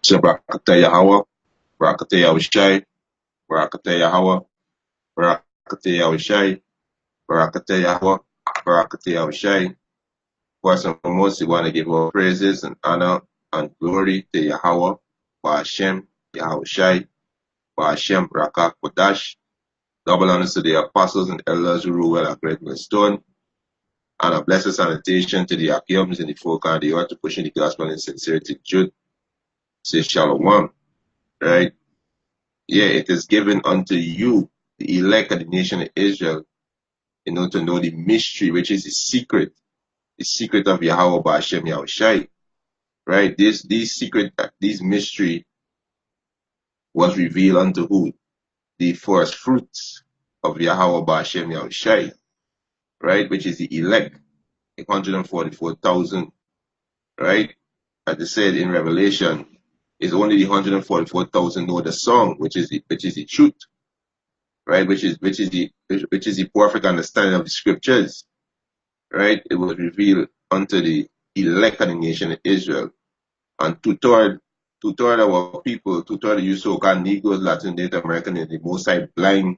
So Barakatah Yahweh, Barakatah Yahushai, Barakatah Yahweh, Barakatah Yahushai, Barakatah Yahweh, Barakatah Yahushai. First and foremost, we want to give all praises and honor and glory to Yahweh, Ba'ashem, Yahushai, Ba'ashem, Rakak, Kodash. Double honors to the apostles and elders who rule well at Great Millstone. And a blessed salutation to the Akims in the folk and the earth to pushing the gospel in sincerity and truth. Say Shalom. Right? Yeah, it is given unto you, the elect of the nation of Israel, to know the mystery, which is the secret of Yahweh Ba'ashem Yahushai. Right? This mystery was revealed unto who? The first fruits of Yahweh Ba'ashem Yahushai. Right? Which is the elect, 144,000. Right? As I said in Revelation, it's only the 144,000 know the song, which is the truth. Right? Which is the perfect understanding of the scriptures. Right? It was revealed unto the elect of the nation of Israel. And two-thirds of our people, two-thirds of you so-called Negroes, Latin, Native American, and the Most High blind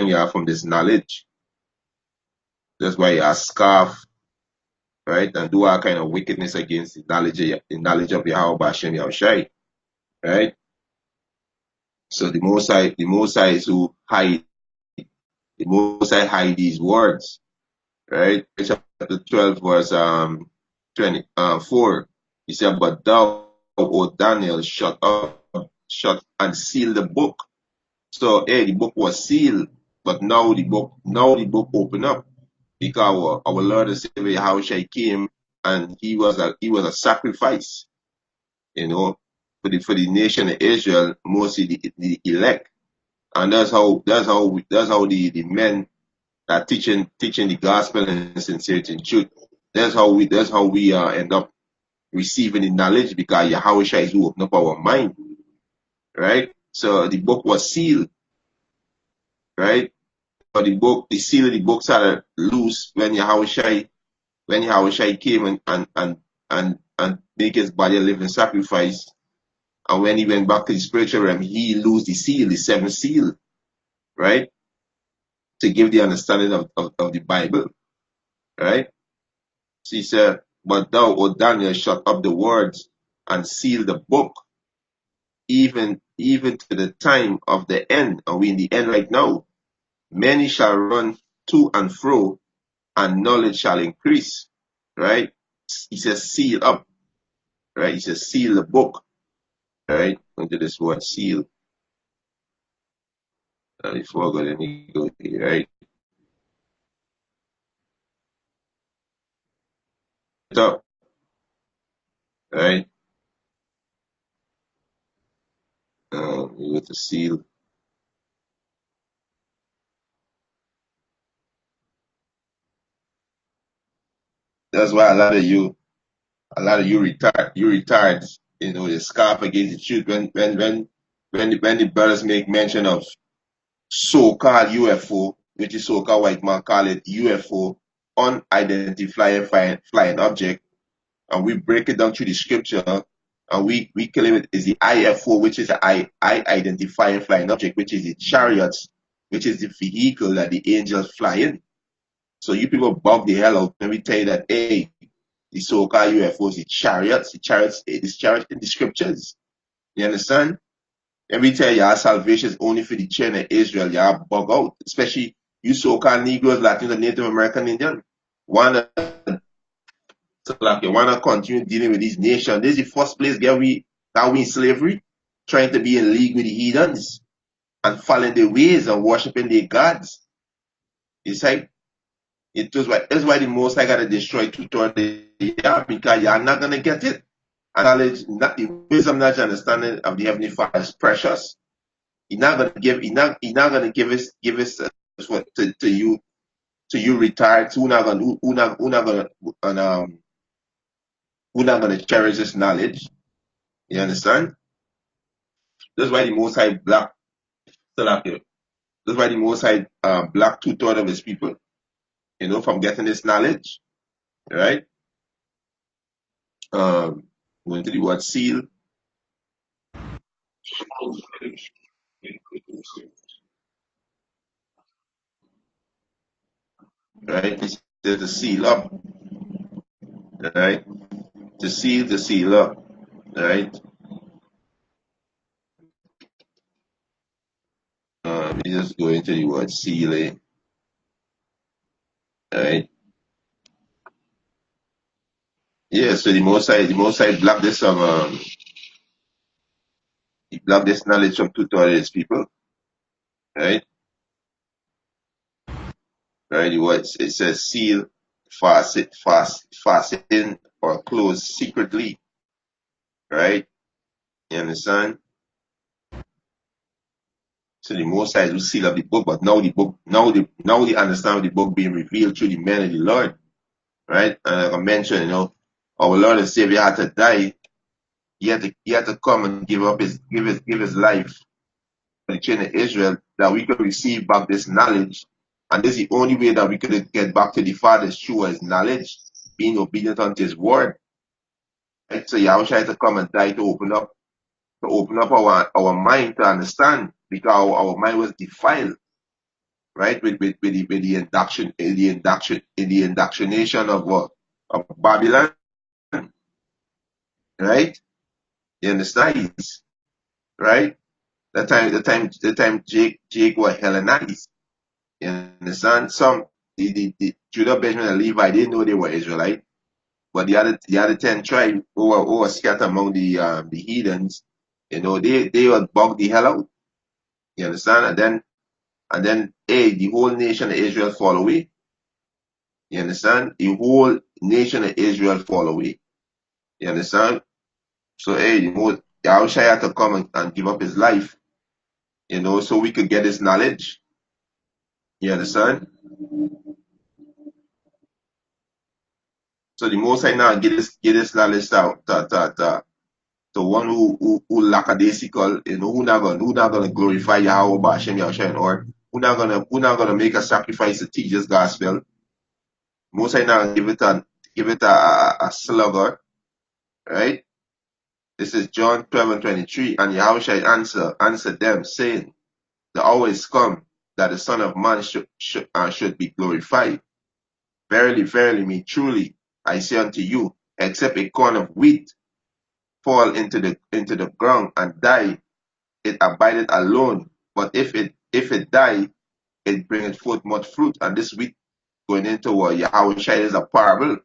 you are from this knowledge. That's why you are scoffed, right? And do all kind of wickedness against the knowledge of Yahweh Ba'ashem Yahushai. Right? So the Most High is who hide these words. Right? Chapter 12, verse 24. He said, but thou, O Daniel, shut and seal the book. So, the book was sealed, but now the book opened up, because our Lord and Savior Yahushua came, and he was a sacrifice, for the nation of Israel, mostly the elect, and that's how the men that teaching the gospel in sincerity and truth. That's how we end up receiving the knowledge, because Yahushua is who opened up our mind, right? So the book was sealed, right? But the seal of the book started loose when Yahushua came and make his body a living sacrifice. And when he went back to the spiritual realm, he loosed the seal, the seventh seal, right? To give the understanding of the Bible, right? So he said, but thou, O Daniel, shut up the words and seal the book, even to the time of the end. And we're in the end right now. Many shall run to and fro, and knowledge shall increase, right? He says seal up, right? He says seal the book, right? Into this word seal. Before I go, let me go here, right? Up, right? You go to seal. That's why a lot of you retards, they scarf against the truth when the brothers make mention of so-called UFO, which is so-called white man call it UFO, unidentified flying object, and we break it down through the scripture, and we claim it is the IFO, which is the identifying flying object, which is the chariots, which is the vehicle that the angels fly in. So you people bug the hell out when we tell you that, hey, the so-called UFOs, the chariots in the scriptures. You understand? And we tell you our salvation is only for the children of Israel, y'all bug out. Especially you so-called Negroes, Latinos, and Native American Indian. Wanna continue dealing with these nations. This is the first place that we in slavery, trying to be in league with the heathens and following their ways and worshiping their gods. It's like that's why the Most High gotta destroy two-thirds of because you're not gonna get it. And knowledge, the wisdom, knowledge, understanding of the Heavenly Father is precious. He's not gonna give us to you retired. Who not gonna cherish this knowledge? You understand? That's why the Most High black Salakia. That's why the Most High black two-thirds of his people, from getting this knowledge, right? Going to the word seal. Right? He said to seal up, right? To seal up, right? We just go into the word sealing, right? Yeah, so the Most High blocked this he blocked this knowledge from two-thirds of his people, right? Right? It says seal, fasten or close secretly, right? You understand? So the Most High will seal up the book, but now they understand the book being revealed through the men of the Lord, right? And like I mentioned, our Lord and Savior had to die. He had to come and give his life for the children of Israel that we could receive back this knowledge. And this is the only way that we could get back to the Father is through his knowledge, being obedient unto his word. Right? So Yahweh had to come and die to open up our mind to understand because our mind was defiled, right? With the indoctrination of Babylon, right? You understand? Right? The time Jake was Hellenized. You understand? The Judah, Benjamin, and Levi didn't know they were Israelite, but the other 10 tribes who were scattered among the heathens, they would bug the hell out. You understand? And then the whole nation of Israel fall away. You understand? The whole nation of Israel fall away. You understand? So Yahushua had to come and give up his life, so we could get his knowledge. You understand? So the Most High now get this knowledge to one who lackadaisical, who not gonna glorify Yahweh Ba'Shem Yahushua or who not gonna make a sacrifice to teach this gospel. Most High now give it a slugger, right? This is John 12:23, and Yahushua answered them, saying, the hour is come that the Son of Man should be glorified. Verily, verily, me truly, I say unto you, except a corn of wheat fall into the ground and die, it abideth alone. But if it die, it bringeth forth much fruit. And this wheat going into what Yahweh is a parable,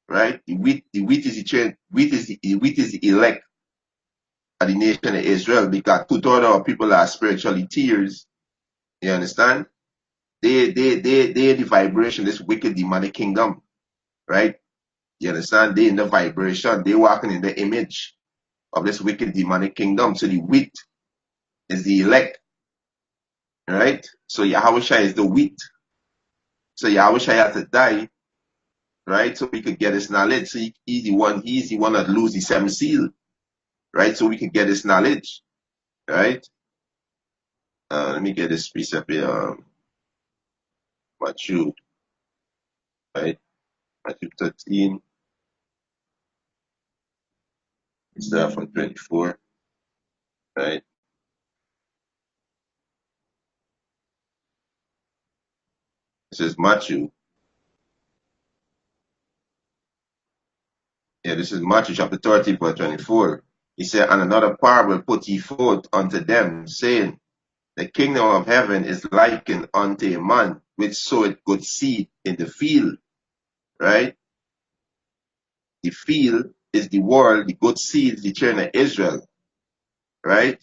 right? The wheat is the chain, wheat is the elect of the nation of Israel because two-thirds of our people are spiritually tears. You understand? They the vibration, this wicked demonic kingdom, right? You understand? They in the vibration, they walking in the image of this wicked demonic kingdom. So the wheat is the elect, right? So Yahweh is the wheat. So Yahweh had to die, right? So we could get his knowledge. So he's the one that lose the seven seal, right? So we could get his knowledge, right? Let me get this precept here. Matthew, right? Matthew 13, it's there from 24, right? It says Matthew. Yeah, this is Matthew chapter 13, verse 24. He said, and another parable put he forth unto them, saying, the kingdom of heaven is likened unto a man which sowed good seed in the field, right? The field is the world, the good seed is the children of Israel, right?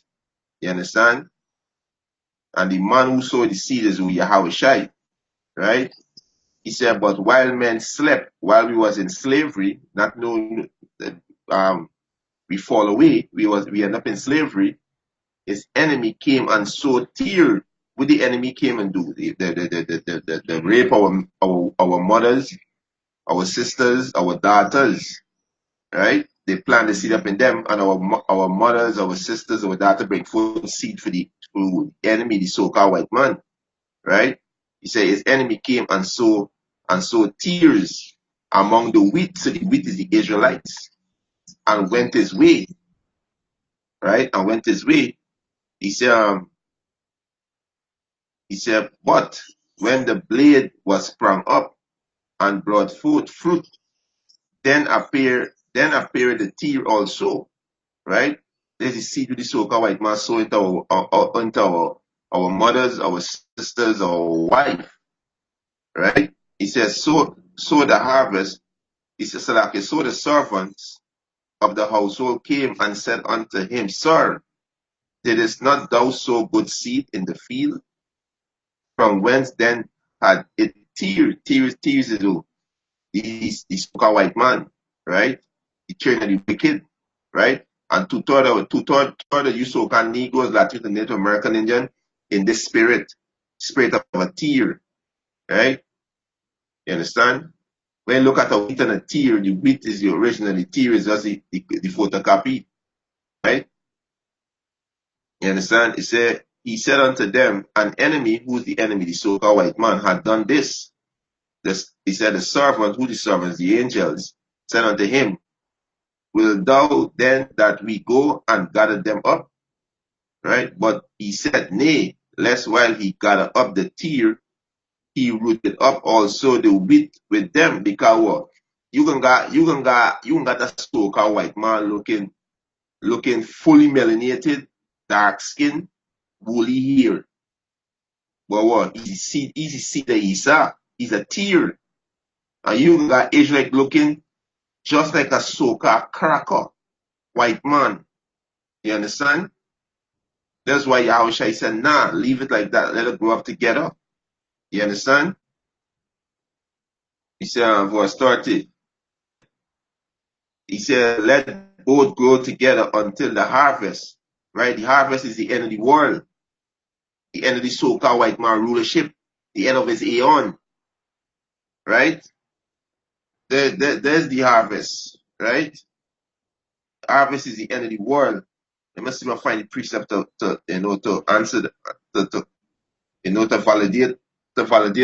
You understand? And the man who sowed the seed is Yahweh Shai, right? He said, but while men slept, while we was in slavery, not knowing that we fall away, we end up in slavery, his enemy came and sowed tears. What the enemy came and do? The rape our mothers, our sisters, our daughters, right? They plant the seed up in them, and our mothers, our sisters, our daughters bring forth seed for the enemy, the so-called white man, right? He said his enemy came and sowed tears among the wheat. So the wheat is the Israelites, and went his way, right, and went his way. He said, but when the blade was sprung up and brought forth fruit, then appeared the tear also, right? There's the seed with the so-called white man sow into our mothers, our sisters, our wife, right? He says, so the harvest, he says, so the servants of the household came and said unto him, Sir, didst not thou sow good seed in the field? From whence then had it tears? Tears is who? The so-called white man, right? The children of the wicked, right? And two-thirds of you so-called Negroes, Latins, and Native American Indian in this spirit of a tear, right? You understand? When you look at a wheat and a tear, the wheat is the original, the tear is just the photocopy, right? You understand? He said unto them, an enemy, who's the enemy? The so-called white man had done this. He said, the servant, who the servants? The angels, said unto him, will thou then that we go and gather them up? Right? But he said, nay, lest while he gathered up the tear, he rooted up also the wheat with them. Because what? You can got a so-called white man looking fully melanated, dark skin, woolly hair. But what? Easy see the Isa. He's a tear. And you got Israel looking just like a so-called cracker, white man. You understand? That's why Yahushua said, nah, leave it like that. Let it grow up together. You understand? He said, verse 30, he said, let both grow together until the harvest. Right? The harvest is the end of the world. The end of the so-called white man rulership. The end of his aeon. Right? There's the harvest. Right? Harvest is the end of the world. Let me see if I find the precept to answer, to validate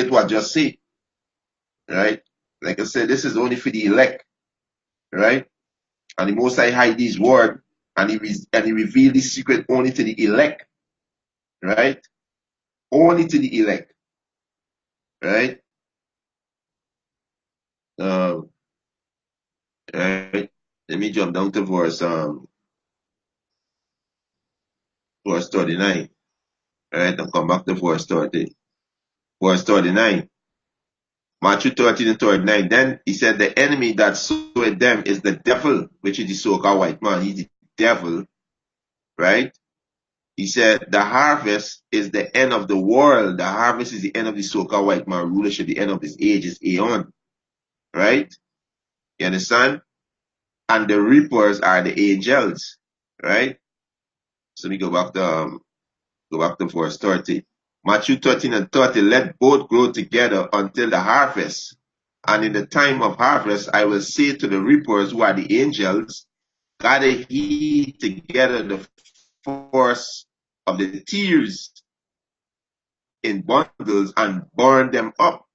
what I just said. Right? Like I said, this is only for the elect. Right? And the Most High hide his word, and he revealed his secret only to the elect. Right? Only to the elect. Right? Right? Let me jump down to verse 39. Right? And come back to verse 30. Verse 39. Matthew 13 and 39. Then he said, the enemy that sowed them is the devil, which is the so-called white man. He's the devil. Right? He said, the harvest is the end of the world. The harvest is the end of the so-called white man rulership, the end of his age, is aeon. Right? You understand? And the reapers are the angels. Right? So let me go back to verse 30. Matthew 13 and 30, let both grow together until the harvest. And in the time of harvest, I will say to the reapers, who are the angels, gather ye together the force of the tears in bundles and burn them up.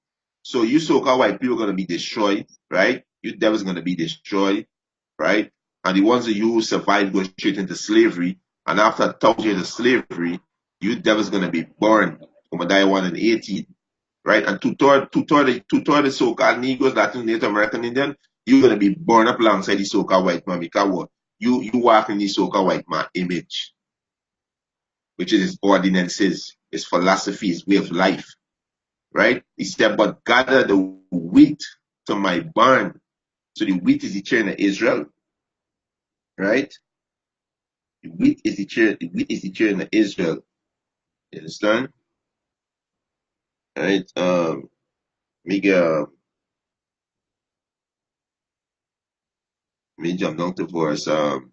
So you so-called white people are going to be destroyed, right? You devils are going to be destroyed, right? And the ones that you survive go straight into slavery. And after 1,000 years of slavery, you devils are going to be burned. Obadiah 1 and 18, right? And two-thirds so-called Negroes, Latin, Native American Indian, you're going to be burned up alongside the so-called white man. Because what? You walk in the so-called white man image, which is his ordinances, his philosophy, his way of life, right? He said, but gather the wheat to my barn. So the wheat is the children of Israel, right? The wheat is the children of Israel. You understand? Right? Me jump down to verse 37.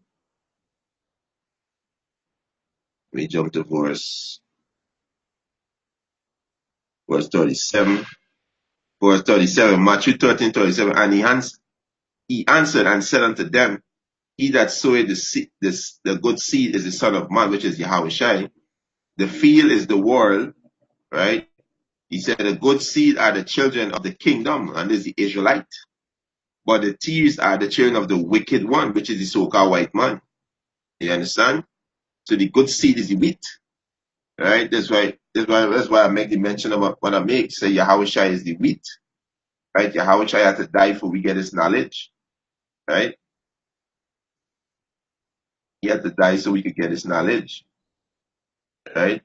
Verse 37, Matthew 13:37. And he answered and said unto them, he that soweth the good seed is the Son of Man, which is Yahushua. The field is the world, right? He said the good seed are the children of the kingdom, and this is the Israelite. But the tears are the children of the wicked one, which is the so-called white man. You understand? So the good seed is the wheat, right? That's why I make the mention of what I make. Say Yahushua is the wheat, right? Yahushua had to die for we get his knowledge, right? He had to die so we could get his knowledge, right?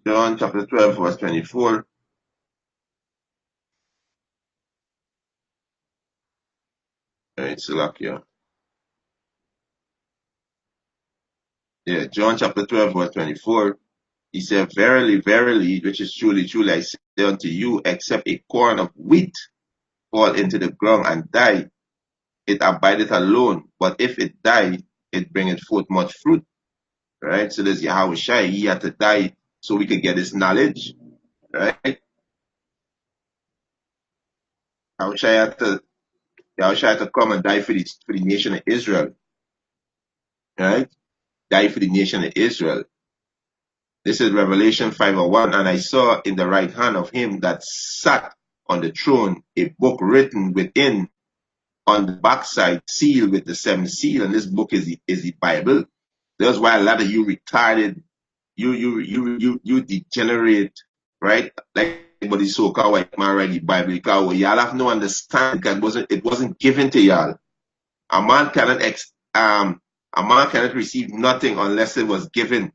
John chapter 12, verse 24. Right, Salakia. Yeah, John chapter 12, verse 24. He said, verily, verily, which is truly, truly, I say unto you, except a corn of wheat fall into the ground and die, it abideth alone. But if it die, it bringeth forth much fruit. Right? So there's Yahweh Shai. He had to die so we could get his knowledge. Right? Yahweh Shai had to come and die for the nation of Israel. Right? Die for the nation of Israel. This is Revelation 5:1. And I saw in the right hand of him that sat on the throne a book written within on the backside, sealed with the seventh seal. And this book is the Bible. That's why a lot of you retarded, you degenerate, right? Like but the so-called white man write the Bible, because y'all have no understanding because it wasn't given to y'all. A man cannot receive nothing unless it was given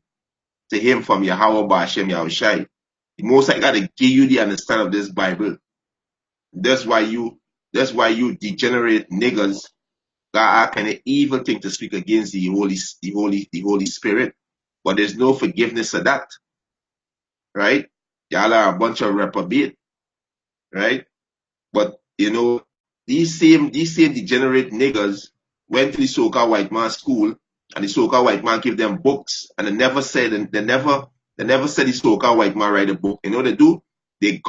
to him from Yahweh Ba'Shem Yahushai. The Most High got to give you the understanding of this Bible. That's why you degenerate niggas got kind of evil thing to speak against the Holy Spirit. But there's no forgiveness of that. Right? Y'all are a bunch of reprobate, right? But these same degenerate niggas went to the so-called white man school, and the so-called white man gave them books, and they never said the so-called white man write a book. You know what they do? They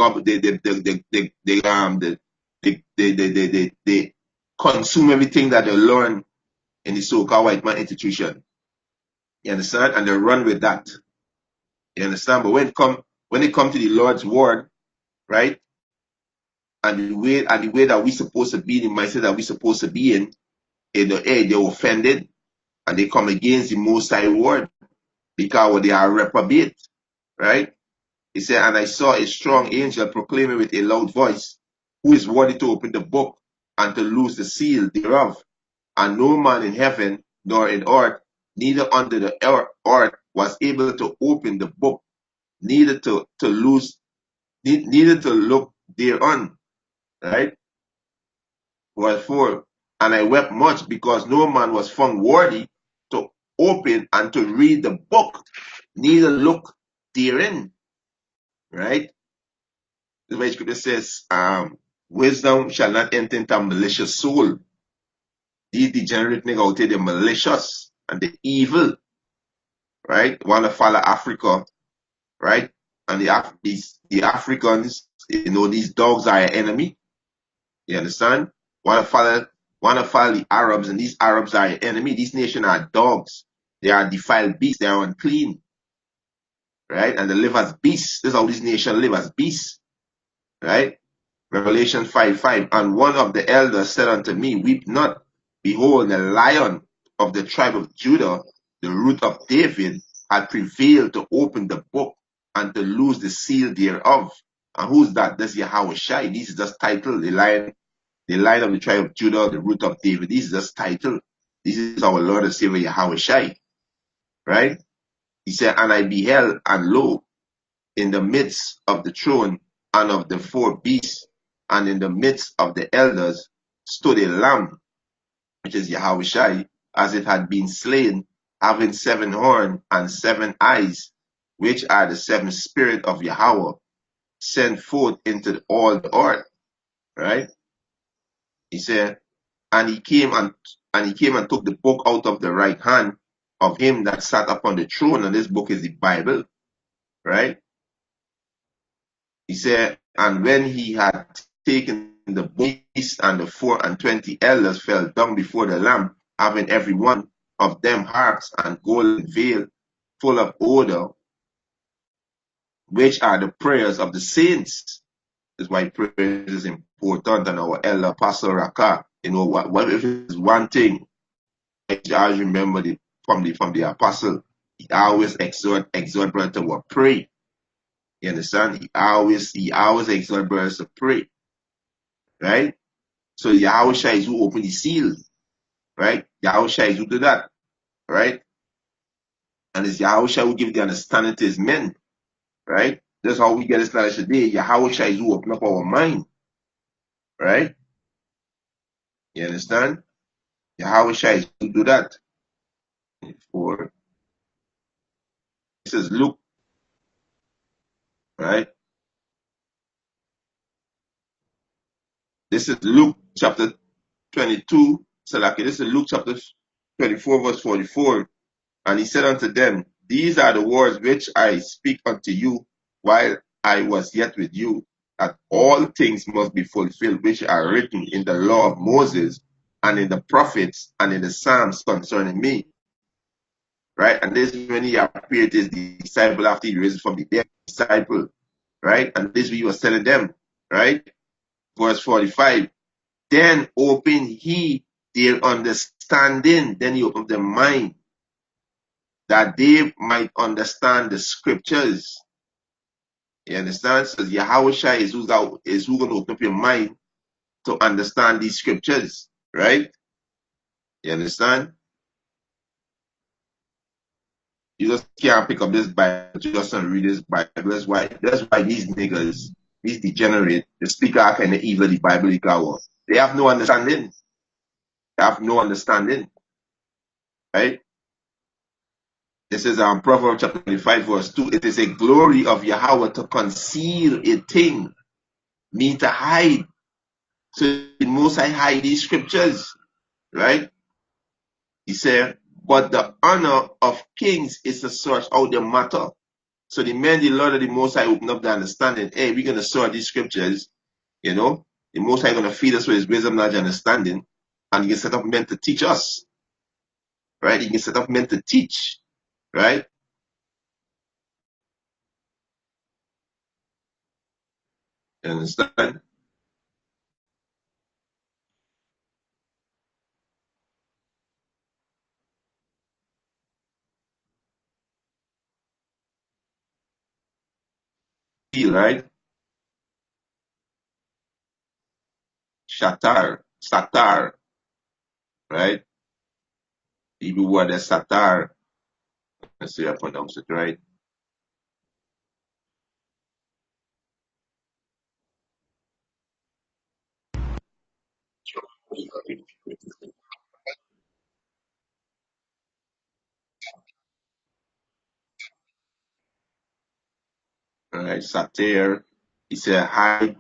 consume everything that they learn in the so-called white man institution. You understand? And they run with that. You understand? But when it come to the Lord's word, right? And the way that we supposed to be, the mindset that we supposed to be in, they're offended and they come against the Most High word because they are reprobate, right? He said, and I saw a strong angel proclaiming with a loud voice, who is worthy to open the book and to loose the seal thereof. And no man in heaven nor in earth, neither under the earth, was able to open the book, neither to look thereon, right? Verse 4, and I wept much because no man was found worthy to open and to read the book, neither look therein, right? The way scripture says, wisdom shall not enter into a malicious soul. These degenerate niggas out there, they're malicious and they're evil, right? Want to follow Africa, right? And the Africans, these dogs are an enemy. You understand? Want to follow the Arabs, and these Arabs are your enemy. These nations are dogs. They are defiled beasts. They are unclean, right? And they live as beasts. This is how these nations live, as beasts, right? Revelation 5:5. And one of the elders said unto me, weep not. Behold, the Lion of the tribe of Judah, the root of David, had prevailed to open the book and to loose the seal thereof. And who's that? That's Yahweh Shai. This is just title, the Lion of the tribe of Judah, the root of David. This is just title. This is our Lord and Savior Yahweh Shai. Right? He said, and I beheld, and lo, in the midst of the throne and of the four beasts, and in the midst of the elders, stood a lamb, which is Yahweh Shai, as it had been slain, having 7 horns and 7 eyes, which are the 7 spirits of Yahweh, sent forth into all the earth. Right? He said, and he came and took the book out of the right hand of him that sat upon the throne, and this book is the Bible, right? He said, and when he had taken the beast, and the 24 elders fell down before the Lamb, having every one of them harps and golden veil full of odor, which are the prayers of the saints. That's why prayer is important, and our elder Pastor Raka, what if it's one thing always remember from the apostle. He always exhort brothers to pray. You understand? He always exhort brothers to pray. Right? So Yahushua is who opened the seal. Right? Yahushua is who did that. Right? And it's Yahushua who give the understanding to his men. Right? That's how we get this knowledge today. Yahushua is who open up our mind. Right? You understand? Yahushua is who do that. For this is Luke. Right? This is Luke chapter 22. So like this is Luke chapter 24, verse 44. And he said unto them, These are the words which I speak unto you while I was yet with you, that all things must be fulfilled which are written in the law of Moses and in the prophets and in the Psalms concerning me. Right? And this is when he appeared to his disciple after he raised from the dead disciple. Right? And this he was telling them. Right? Verse 45. Then open he their understanding. Then he opened their mind, that they might understand the scriptures. You understand? So Yahushua is who's going to open up your mind to understand these scriptures, right? You understand? You just can't pick up this Bible just and read this Bible. That's why these niggas, these degenerate, the speaker kind of evil the Bible they have no understanding. They have no understanding, right? This is Proverbs chapter 25, verse 2. It is a glory of Yahweh to conceal a thing, mean to hide. So the Most High hide these scriptures, right? He said, but the honor of kings is to search out the matter. So the Lord of the Most High open up the understanding. Hey, we're going to search these scriptures, you know. The Most High going to feed us with his wisdom, knowledge, and understanding. And he can set up men to teach us, right? He can set up men to teach, right? You understand? Right? Satar, right? The Hebrew word is satar. Let's see if I pronounce it right. All right, satir. He said hide,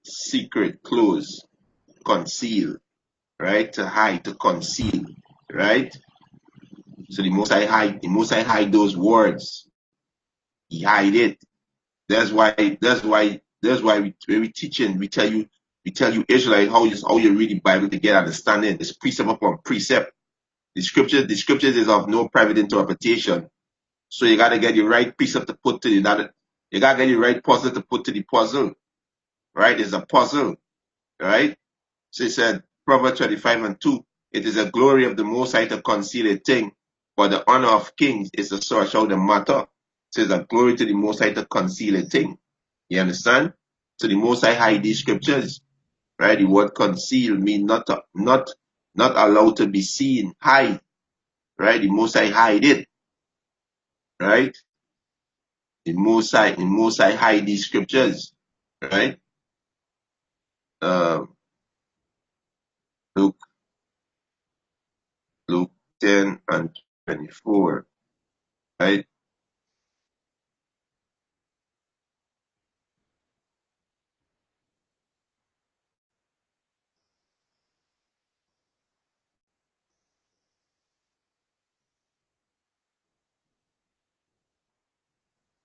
secret, close, conceal, right? To hide, to conceal, right? So the most I hide those words. He hide it. That's why when we teaching, we tell you Israelite how you read the Bible to get understanding. It's precept upon precept. The scriptures is of no private interpretation. So you gotta get the right precept to put to the you gotta get the right puzzle to put to the puzzle. Right? It's a puzzle, right? So he said, Proverbs 25 and 2, it is a glory of the Most High to conceal a thing, but the honor of kings is to search out the matter. So it's a glory to the Most High to conceal a thing. You understand? So the Most High hide these scriptures, right? The word conceal means not allowed to be seen, hide, right? The Most High hide it, right? The Most High hide these scriptures, right? Luke Luke 10 and 24, right?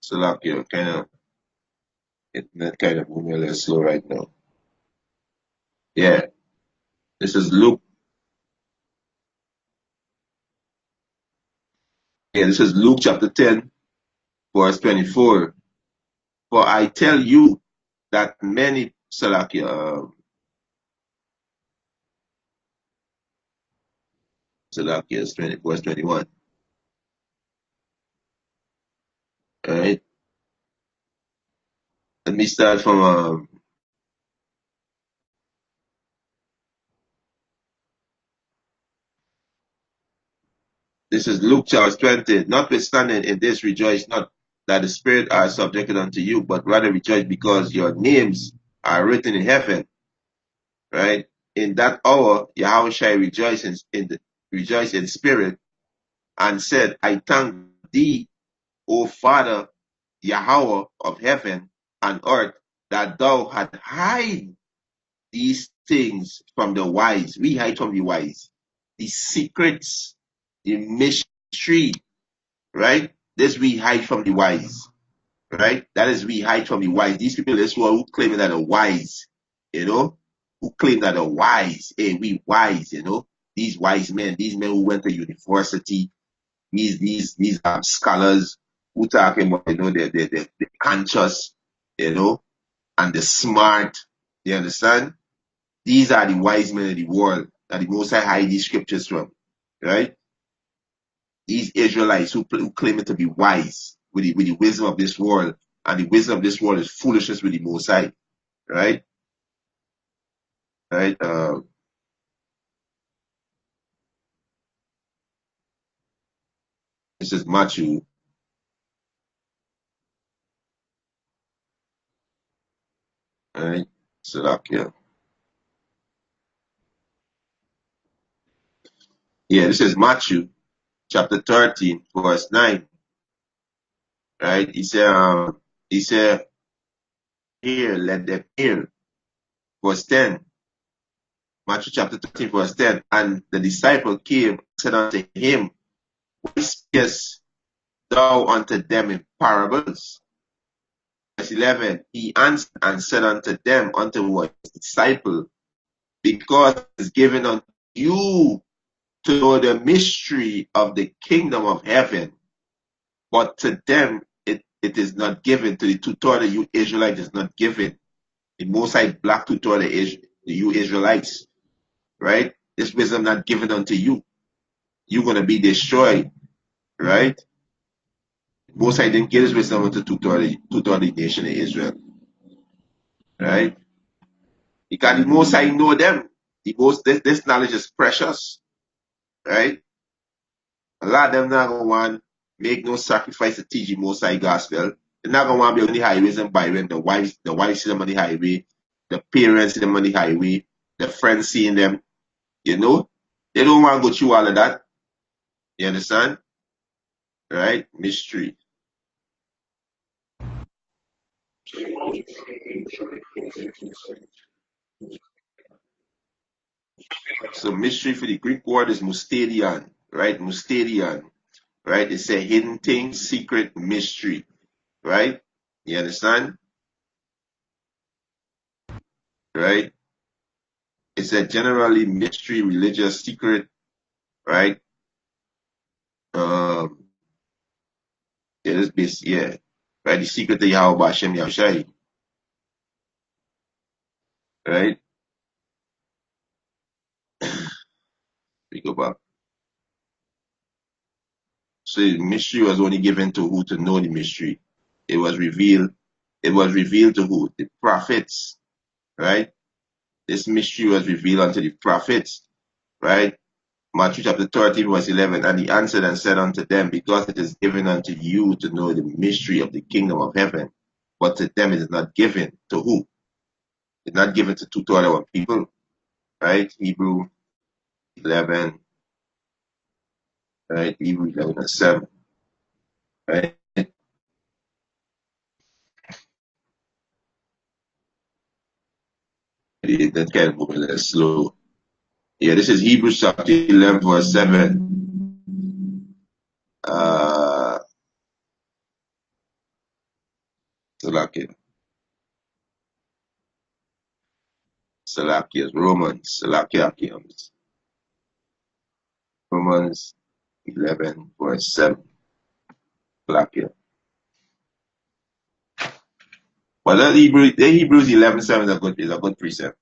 So like you're it kind of moving a little slow right now. Yeah. This is Luke. Yeah, this is Luke chapter 10, verse 24. For I tell you that many Salakia, Salakia, verse 21. All right. Let me start from this is Luke chapter 20. Notwithstanding in this rejoice not that the spirit are subjected unto you, but rather rejoice because your names are written in heaven. Right? In that hour Yahweh shall rejoice rejoice in spirit, and said, I thank thee, O Father Yahweh of heaven and earth, that thou had hide these things from the wise. We hide from the wise. The secrets, the mystery, right? This we hide from the wise, right? That is we hide from the wise. These people in this world who claim that are wise, you know, who claim that are wise. Hey, we wise, you know. These wise men, these men who went to university, these scholars who talking about, you know, the conscious, you know, and the smart. You understand? These are the wise men of the world that the Most High hide these scriptures from, right? These Israelites who claim it to be wise with the wisdom of this world, and the wisdom of this world is foolishness with the Most High, right? Right? This is Matthew, right? So yeah, this is Matthew chapter 13, verse 9, right? He said, hear, let them hear. Verse 10, Matthew chapter 13, verse 10, and the disciple came and said unto him, why speakest thou unto them in parables? Verse 11, he answered and said unto them, unto his disciple, because it is given unto you to know the mystery of the kingdom of heaven, but to them it is not given. To the tutor that you Israelites is not given. The Most High black tutor the you Israelites, right? This wisdom not given unto you. You're going to be destroyed, right? Most High didn't give this wisdom unto tutor the nation of Israel, right? Because the Most High know them. This knowledge is precious, right? A lot of them not gonna want make no sacrifice to teach the Most High gospel. They're not gonna want to be on the highways and byways. The wives see them on the highway, the parents see them on the highway, the friends seeing them. You know, they don't want to go through all of that. You understand, right? Mystery. So mystery for the Greek word is mysterion, right? Mysterion, right? It's a hidden thing, secret, mystery, right? You understand, right? It's a generally mystery, religious secret, right? Um, yeah, this base, yeah, right? The secret of Yahweh Hashem Yahushai, right? We go back. So the mystery was only given to who to know the mystery. It was revealed. It was revealed to who? The prophets, right? This mystery was revealed unto the prophets, right? Matthew chapter 13, verse 11. And he answered and said unto them, because it is given unto you to know the mystery of the kingdom of heaven, but to them it is not given. To who? It's not given to two other people, right? Hebrew 11, right? Hebrew 11 and 7, right? That kind of moving a little slow. Yeah, this is Hebrews chapter 11, verse 7. Salakia. Salakia. Romans. Salakia. Romans 11, verse 7. Salakia. Well, the Hebrews 11, 7 is a good precept.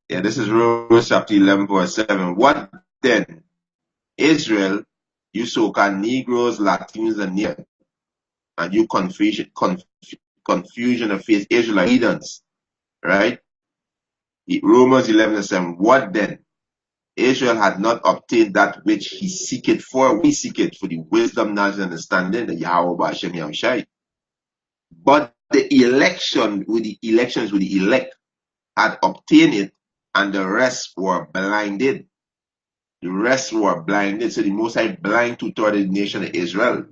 Yeah, this is Romans chapter 11, verse 7. What then? Israel, you so-called Negroes, Latinos, and you confusion of faith Israelite heathens, right? Romans 11:7. What then? Israel had not obtained that which he seeketh for. We seek it for the wisdom, knowledge, and understanding, the Yahweh Ba'ashem Yahushai. But the elections with the elect had obtained it, and the rest were blinded. The rest were blinded. So the Most High blind two-thirds of the nation of Israel.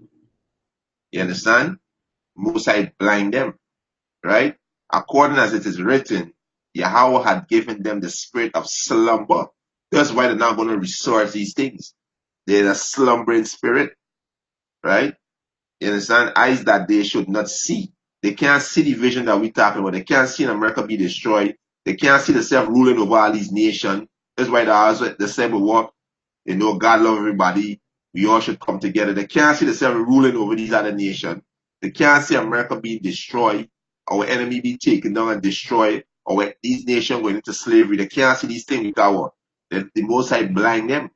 You understand? Most High blind them, right? According as it is written, Yahweh had given them the spirit of slumber. That's why they're not going to resort to these things. They're a slumbering spirit, right? You understand? Eyes that they should not see. They can't see the vision that we're talking about. They can't see America be destroyed. They can't see the self-ruling over all these nations. That's why the cyber war, they know God love everybody. We all should come together. They can't see the self-ruling over these other nations. They can't see America being destroyed, our enemy be taken down and destroyed, or these nations going into slavery. They can't see these things because the Most High blind them,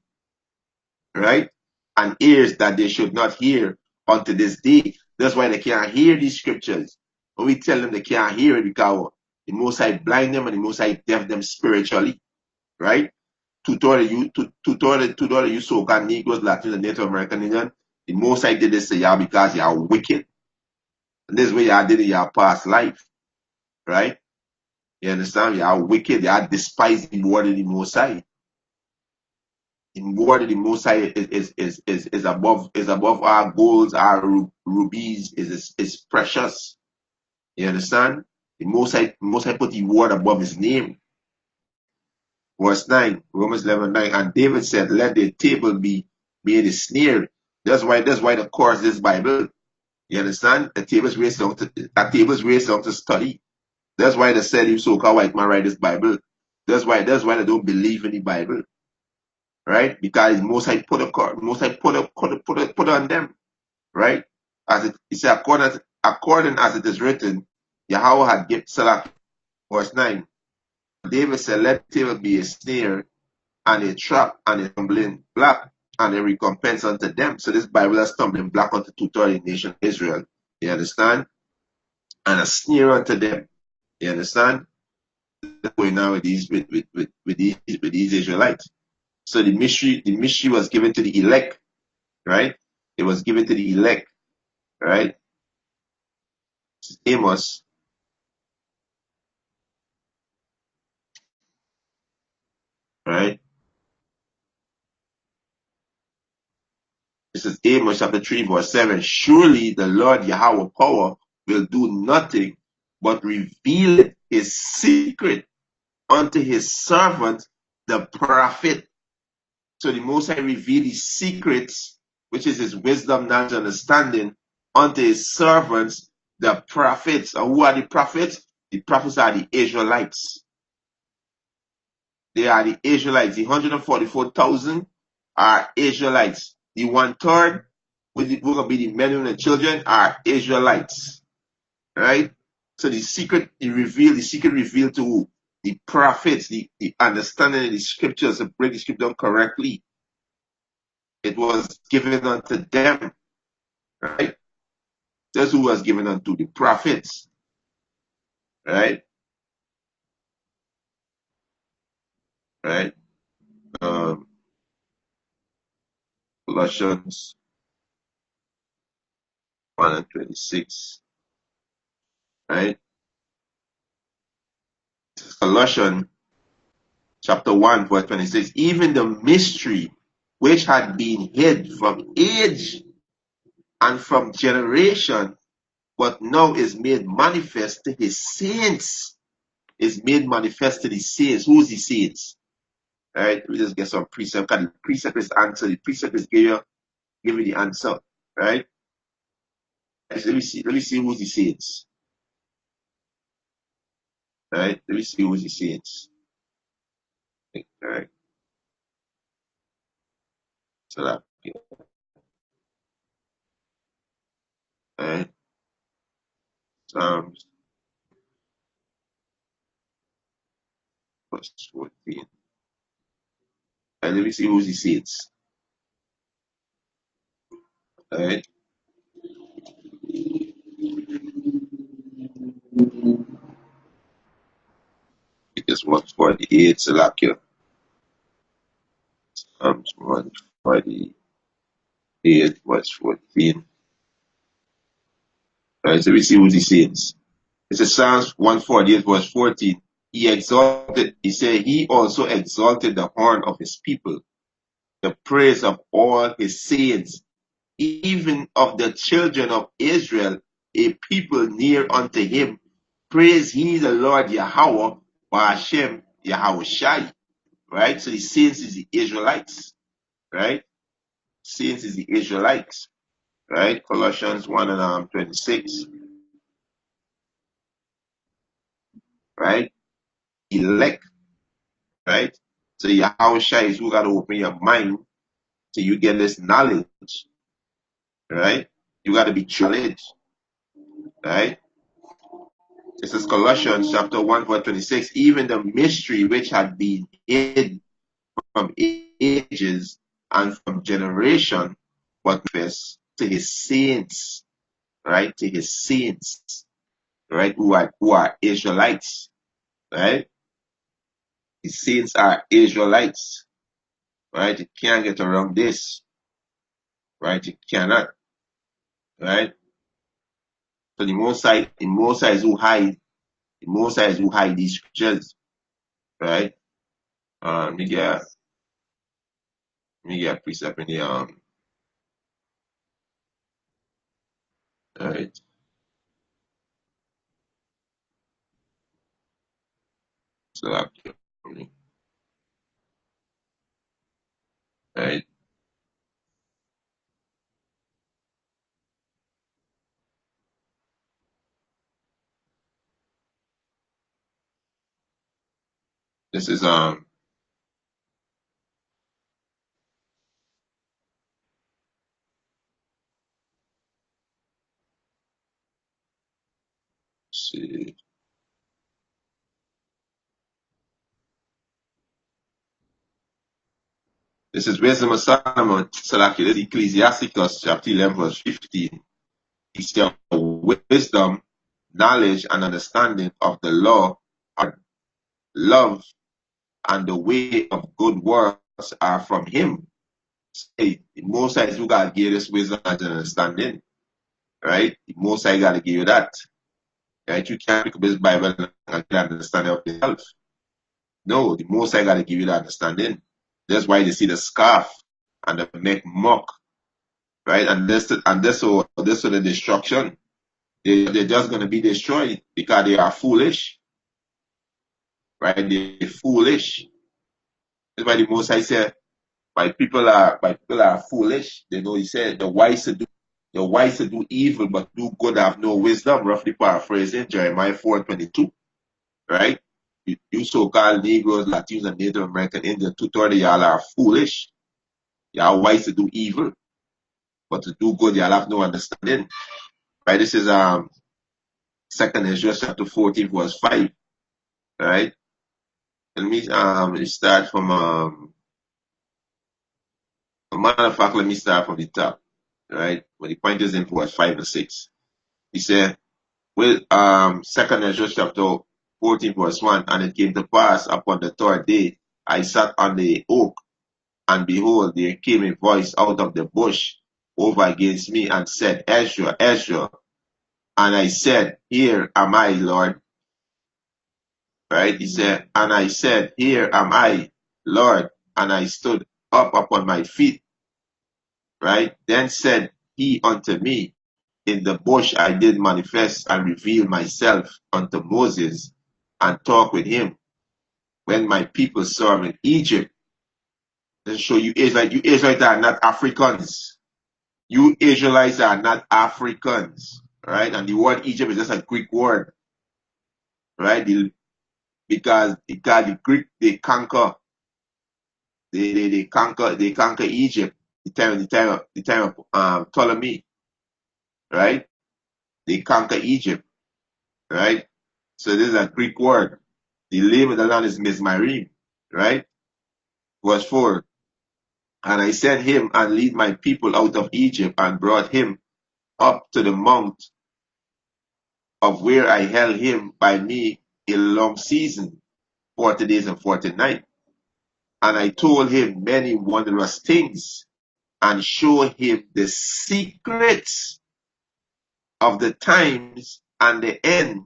right? And ears that they should not hear unto this day. That's why they can't hear these scriptures. When we tell them they can't hear it because the Most High blind them and the Most High deaf them spiritually, right? Two-thirds of you so-called Negroes, Latinos, and Native American Indian, the Most High did this to y'all because y'all wicked. And this is what y'all did in your past life, right? You understand? Y'all wicked. Y'all despise the word of the Most High. The word of the Most High is above our golds, our rubies, is precious. You understand? The Most High put the word above his name. Verse 9, Romans 11:9. And David said, let the table be made a snare. That's why the course is Bible. You understand? A table is raised down to study. That's why they said you so-called white man write this Bible. That's why they don't believe in the Bible. Right? Because Most High put on them. Right? As it said, according as it is written, Yahweh had given Salah. Verse 9. David said, let the table be a snare and a trap and a stumbling block and a recompense unto them. So this Bible is stumbling block unto two-thirds of the nation of Israel. You understand? And a snare unto them. You understand? That's going on with these Israelites. So the mystery was given to the elect, right? It was given to the elect, right? Amos, right? This is Amos chapter 3, verse 7. Surely the Lord Yahweh power will do nothing but reveal his secret unto his servant, the prophet. So the Most High revealed his secrets, which is his wisdom, knowledge, and understanding, unto his servants, the prophets. And who are the prophets? The prophets are the Israelites. They are the Israelites. The 144,000 are Israelites. The one-third, which will be the men and the children, are Israelites. Right? So the secret revealed to who? The prophets, the understanding of the scriptures, to break the scripture down correctly. It was given unto them, right? That's who was given unto the prophets, right? Right? Um, Colossians 1 and 26, right? Colossians chapter 1, verse 26. Even the mystery which had been hid from age and from generation, but now is made manifest to his saints. Is made manifest to the saints. Who's the saints? Right? We just get some precept. Because the precept is answer. The precept is give you the answer. Right? Let me see. Let me see who's the saints. Right? Let me see who's the saints. Right? So that, right? Psalms verse 14. And let me see who's the saints. Right? Because 148 Salakia. Psalms 148 verse 14. Right, so we see what he says. It says Psalms 148 verse 14. He said, he also exalted the horn of his people, the praise of all his saints, even of the children of Israel, a people near unto him. Praise ye the Lord Yahweh, Hashem Yahweh Shai. Right? So the saints is the Israelites. Right? Saints is the Israelites. Right? Colossians 1 and 26. Right? Elect. Right? So Yahweh Shai is who got to open your mind till you get this knowledge. Right? You got to be challenged. Right? This is Colossians chapter 1 verse 26. Even the mystery which had been hid from ages and from generation, but manifest to his saints, right? To his saints, right? Who are Israelites, right? His saints are Israelites, right? You can't get around this, right? You cannot, right? So the Most High is who hide, the Most High is who hide these scriptures, right? Let me get a precept in the all right, so that, right? This is see. This is Wisdom of Solomon, Salaki, this is Ecclesiasticus chapter 11 verse 15. He said, wisdom, knowledge, and understanding of the law are love, and the way of good works are from him. Hey, the Most High is who God gave us wisdom and understanding, right? The Most High got to give you that, right? You can't pick up this Bible and get understanding of yourself. No, the Most High got to give you that understanding. That's why they see the scarf and the make mock, right? And this so the destruction. They're just gonna be destroyed because they are foolish, right? They're foolish. That's why the Most High said, my people are foolish. They know he said the wise to do evil but do good have no wisdom, roughly paraphrasing Jeremiah 4:22, right? You so-called Negroes, Latinos, and Native American Indian, 2/3 y'all are foolish. Y'all wise to do evil, but to do good y'all have no understanding. Right? This is Second Ezra chapter 14 verse 5. Right? Let me start from a matter of fact, let me start from the top. Right? But the point is in verse 5 and 6. He said, well, Second Ezra chapter 14 verse 1, and it came to pass upon the third day, I sat on the oak, and behold, there came a voice out of the bush over against me and said, Ezra, Ezra. And I said, here am I, Lord. Right? He said, and I said, here am I, Lord. And I stood up upon my feet. Right? Then said he unto me, in the bush I did manifest and reveal myself unto Moses and talk with him when my people saw him in Egypt. Let's show you Israelites are not Africans. You Israelites are not Africans. Right? And the word Egypt is just a Greek word. Right? Because the Greek they conquer Egypt the time of Ptolemy, right? They conquer Egypt, right? So this is a Greek word. The name of the land is Mizmarim, right? Verse 4. And I sent him and lead my people out of Egypt and brought him up to the mount of where I held him by me a long season, 40 days and 40 nights. And I told him many wondrous things and showed him the secrets of the times and the end,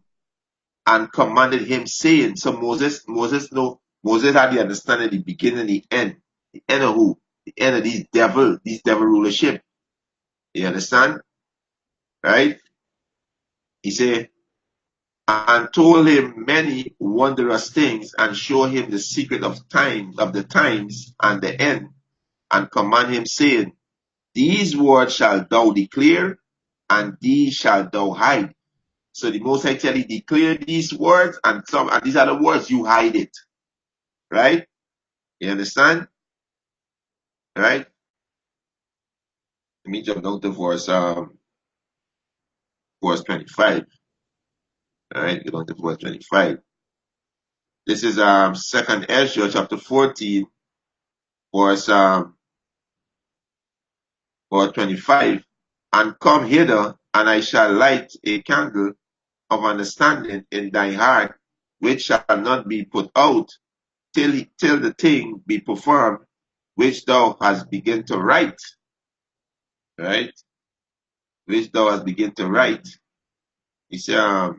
and commanded him, saying, so Moses had the understanding, the beginning and the end. The end of who? The end of these devil rulership. You understand? Right? He said, and told him many wondrous things, and showed him the secret of the times and the end, and command him, saying, these words shall thou declare, and these shall thou hide. So the Most High tell you, declare these words, and these are the words, you hide it. Right? You understand? Right? Let me jump down to verse 25. All right, get on to verse 25. This is Second Ezra chapter 14, verse 25. And come hither, and I shall light a candle of understanding in thy heart, which shall not be put out till the thing be performed, which thou hast begun to write. Right? Which thou hast begun to write. He said,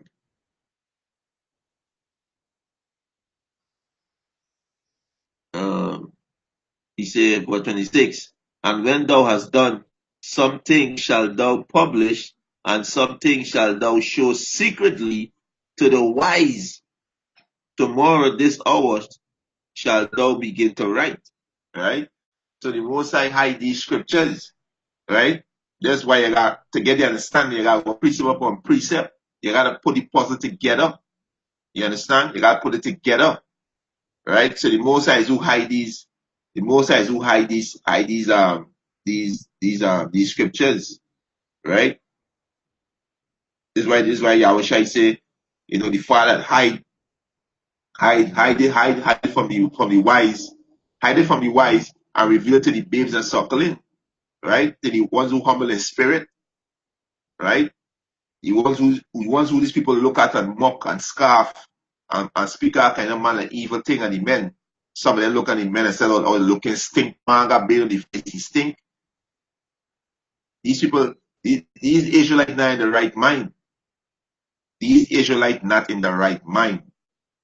verse 26, and when thou hast done, something shall thou publish, and something shall thou show secretly to the wise. Tomorrow this hour shall thou begin to write. Right? So the Most High hide these scriptures. Right? That's why you got to get the understanding, you got to go precept upon precept. You got to put the puzzle together. You understand? You got to put it together. Right? So the Most High is who hide these. The Most High is who hide these scriptures. Right? This is why Yahweh Shai say, the Father hide it from the wise, hide it from the wise, and reveal it to the babes and suckling. Right? To the ones who humble in spirit. Right? The ones who these people look at and mock and scoff and speak out kind of man an evil thing, and the men. Some of them look at the men and say, oh, looking stink, man got bait on the face, he stink. These people, these Israelites not in the right mind. These Israelites not in the right mind.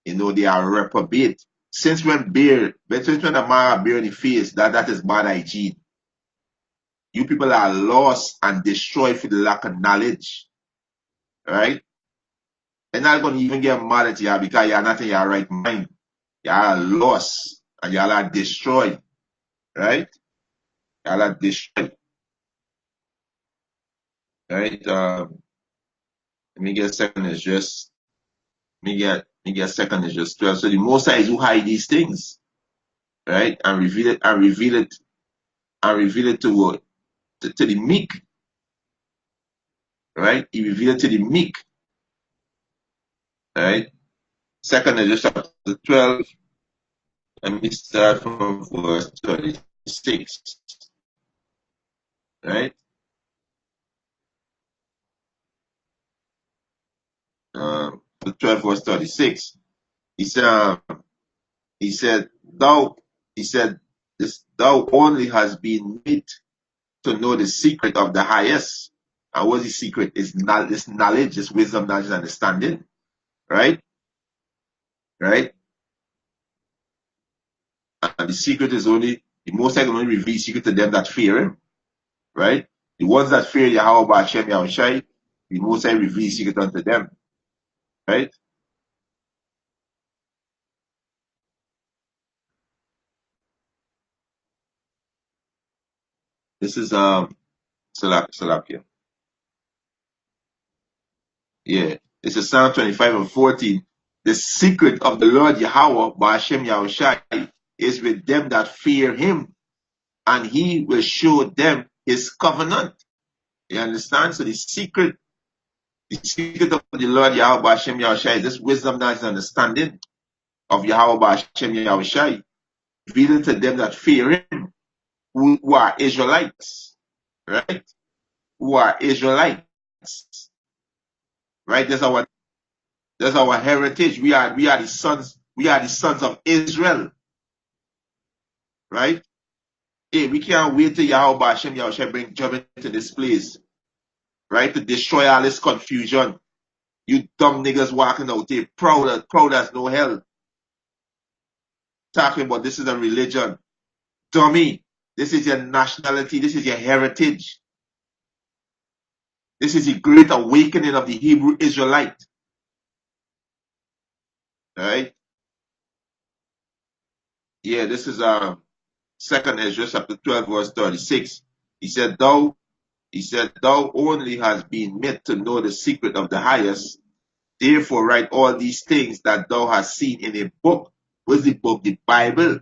They are reprobate. Since when the man bear in the face, that is bad hygiene. You people are lost and destroyed for the lack of knowledge. Right? They're not going to even get mad at you because you're not in your right mind. You are lost and you are destroyed. Right? You are destroyed. Right? Let me get a second. It's just let me get a second. It's just 12. So the Most High is who hide these things, right? And reveal it to the meek, right? He revealed it to the meek, right? Second is just chapter 12. Let me start from verse 36, right? 12 verse 36. He said, thou only has been made to know the secret of the highest. And what's the secret? It's knowledge, it's wisdom, knowledge, and understanding. Right? Right? And the secret is only, the Most High can only reveal secret to them that fear him. Right? The ones that fear Yahweh Ba'Shem Yahushai, the Most High reveals secret unto them. Right? This is Salakia. Yeah. This is Psalm 25 and 14. The secret of the Lord Yahweh Ba'Shem Yahushai is with them that fear him, and he will show them his covenant. You understand? So the secret of the Lord Yahweh Ba'Shem Yahushai is this wisdom, knowledge, and understanding of Yahweh Ba'Shem Yahushai, revealed to them that fear him. who are Israelites, right? Who are Israelites, right? That's our heritage. We are the sons. We are the sons of Israel, right? Hey, we can't wait till Yahweh Hashem Yahushua bring judgment to this place, right? To destroy all this confusion. You dumb niggas walking out there, proud as no hell, talking about this is a religion. Dummy, this is your nationality, this is your heritage. This is the great awakening of the Hebrew Israelite. Right? Yeah, this is 2nd Ezra chapter 12, verse 36. He said, thou only hast been made to know the secret of the highest. Therefore write all these things that thou hast seen in a book. What's the book? The Bible.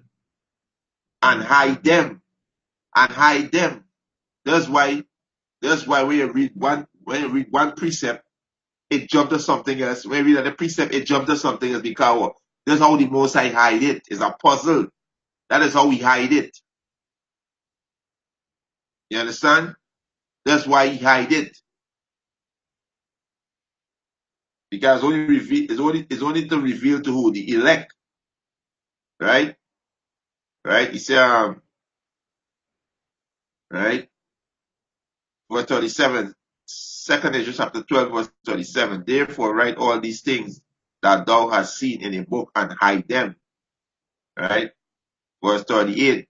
And hide them. And hide them. That's why when you read one precept, it jumped to something else. When you read another precept, it jumped to something else because that's how the Most High hide it. It's a puzzle. That is how we hide it. You understand? That's why he hide it. Because it's only to reveal to who? The elect. Right? Right? He said, right? Verse 37. 2nd Ezra chapter 12, verse 37. Therefore write all these things that thou hast seen in a book and hide them. Right? Verse 38.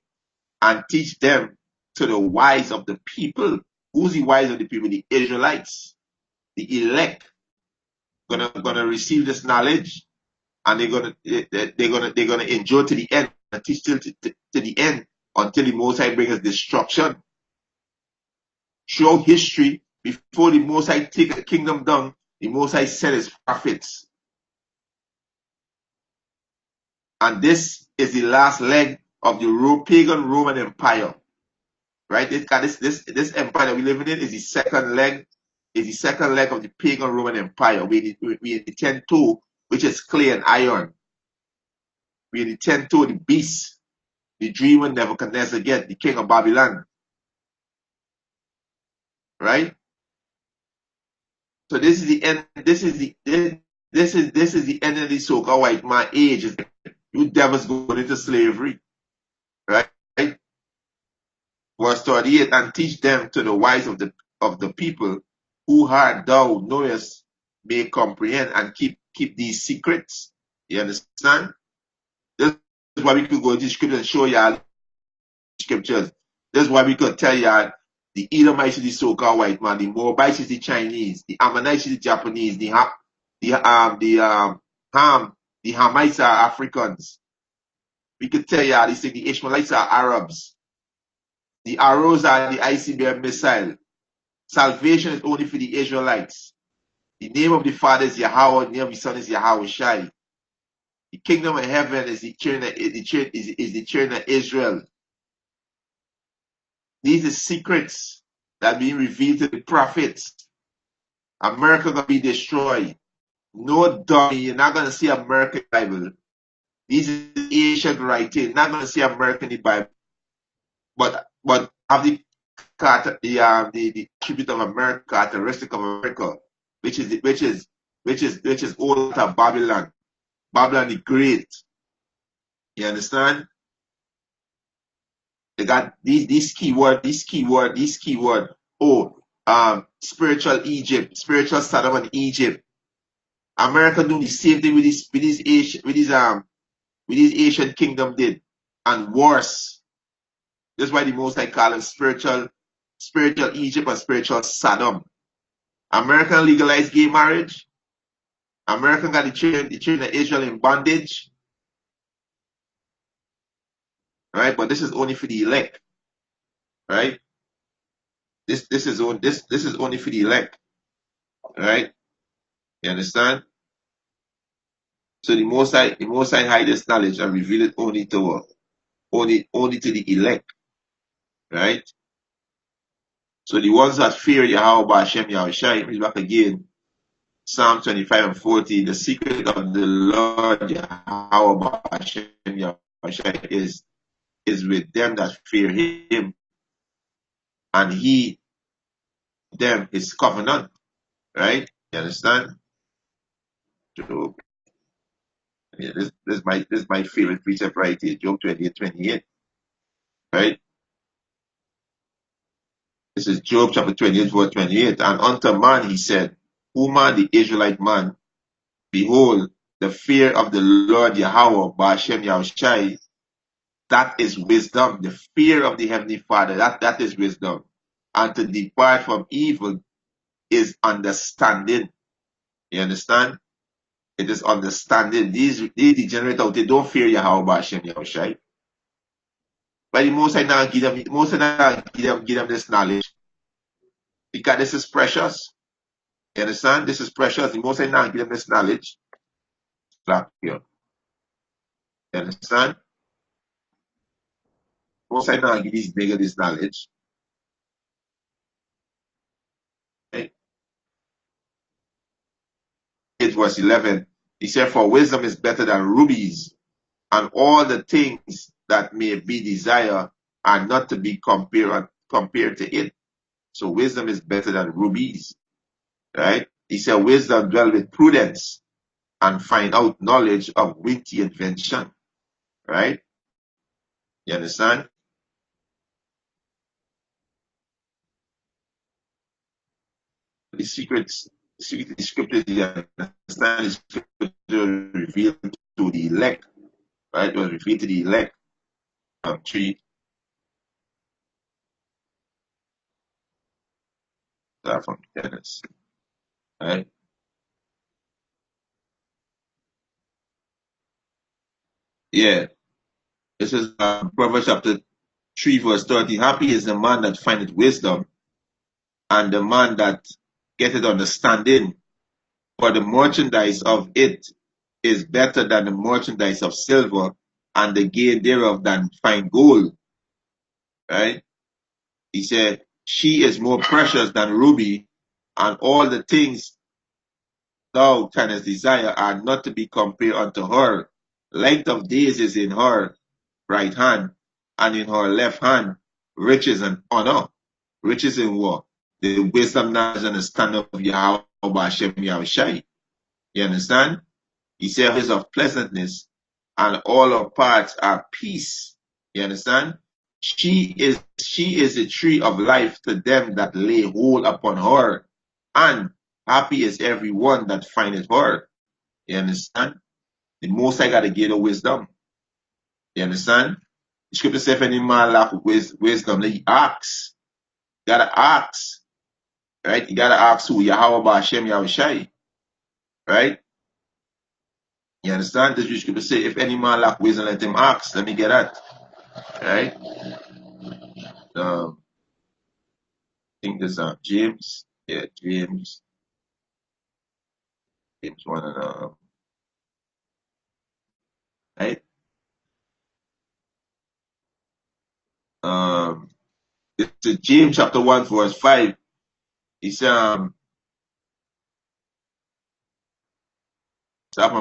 And teach them to the wise of the people. Who's the wise of the people? The Israelites. The elect. Gonna receive this knowledge, and they're gonna endure to the end, and teach till to the end, until the Most High brings destruction. Throughout history, before the Most High take a kingdom down, the Most High sent his prophets. And this is the last leg of the pagan Roman Empire. Right? This empire that we live in is the second leg of the pagan Roman Empire. We in the 10-2, which is clay and iron. We in the 10-2, the beast, the dreamer Nebuchadnezzar get, the king of Babylon. Right? So this is the end. This is the end of the so-called white man age. You devils going into slavery. Right? Verse 38, and teach them to the wise of the people, who heart thou knowest may comprehend and keep these secrets. You understand? This is why we could go into scripture and show you scriptures. This is why we could tell you the Edomites is the so-called white man, the Moabites is the Chinese, the Ammonites is the Japanese, the Hamites are Africans. We could tell you these things. The Ishmaelites are Arabs. The arrows are the ICBM missile. Salvation is only for the Israelites. The name of the Father is Yahweh, the name of the Son is Yahweh Shai. The kingdom of heaven is the children of Israel. These are secrets that are being revealed to the prophets. America gonna be destroyed. No dummy, you're not gonna see America in the Bible. These are ancient writing. You're not gonna see America in the Bible. But have the attribute of America, characteristic of America, which is all of Babylon. Babylon the Great. You understand? They got these keyword. Oh, spiritual Egypt, spiritual Saddam and Egypt. America doing the same thing with these Asian kingdom did, and worse. That's why the Most High call them spiritual Egypt and spiritual Saddam. American legalized gay marriage. American got the children of Israel in bondage. Right? But this is only for the elect. Right? This is only for the elect. Right? You understand? So the Most High hide this knowledge and reveal it only to the elect. Right? So the ones that fear Yahweh Hashem Yahushai, read back again. Psalm 25 and 40, the secret of the Lord Yahweh Hashem Yahushai is is with them that fear him, and he them his covenant. Right? You understand? Job. Yeah, this is my favorite precept right here, Job 28:28. Right? This is Job chapter 28, verse 28. And unto man he said, who man the Israelite man? Behold, the fear of the Lord Yahweh, Ba'ashem Yahushai, that is wisdom. The fear of the Heavenly Father, that is wisdom. And to depart from evil is understanding. You understand? It is understanding. These degenerate out, they don't fear Yahweh, Ba'ashem Yahushai. But the Most High now give them this knowledge. Because this is precious. You understand? This is precious. The Most High now give them this knowledge. Clap here. You understand? Most High now give these niggas this knowledge. Right? 8 verse 11. He said, for wisdom is better than rubies, and all the things that may be desired are not to be compared to it. So wisdom is better than rubies. Right? He said, wisdom dwell with prudence and find out knowledge of witty invention. Right? You understand? The secrets, the scriptures, you understand, the scripture revealed to the elect. Right? It was revealed to the elect. 3 from Genesis. Right? Yeah. This is Proverbs chapter 3, verse 30. Happy is the man that findeth wisdom, and the man that getteth understanding, for the merchandise of it is better than the merchandise of silver, and the gain thereof than fine gold. Right? He said, she is more precious than ruby, and all the things thou canst desire are not to be compared unto her. Length of days is in her right hand, and in her left hand riches and honor. Riches in what? The wisdom, knowledge, and understanding of Yahweh Hashem Yahushai. You understand? He said, is of pleasantness, and all her parts are peace. You understand? She is a tree of life to them that lay hold upon her, and happy is every one that findeth her. You understand? The most I gotta give the wisdom. You understand? The scripture says, if any man lack wisdom, let he ask. You gotta ask. Right? You gotta ask who? Yahweh Ba'ashem Yahushai. Right? You understand? This scripture say, if any man lack wisdom, let him ask. Let me get that. Right? I think there's James. Yeah, James 1 and right? It's James chapter 1, verse 5. It's start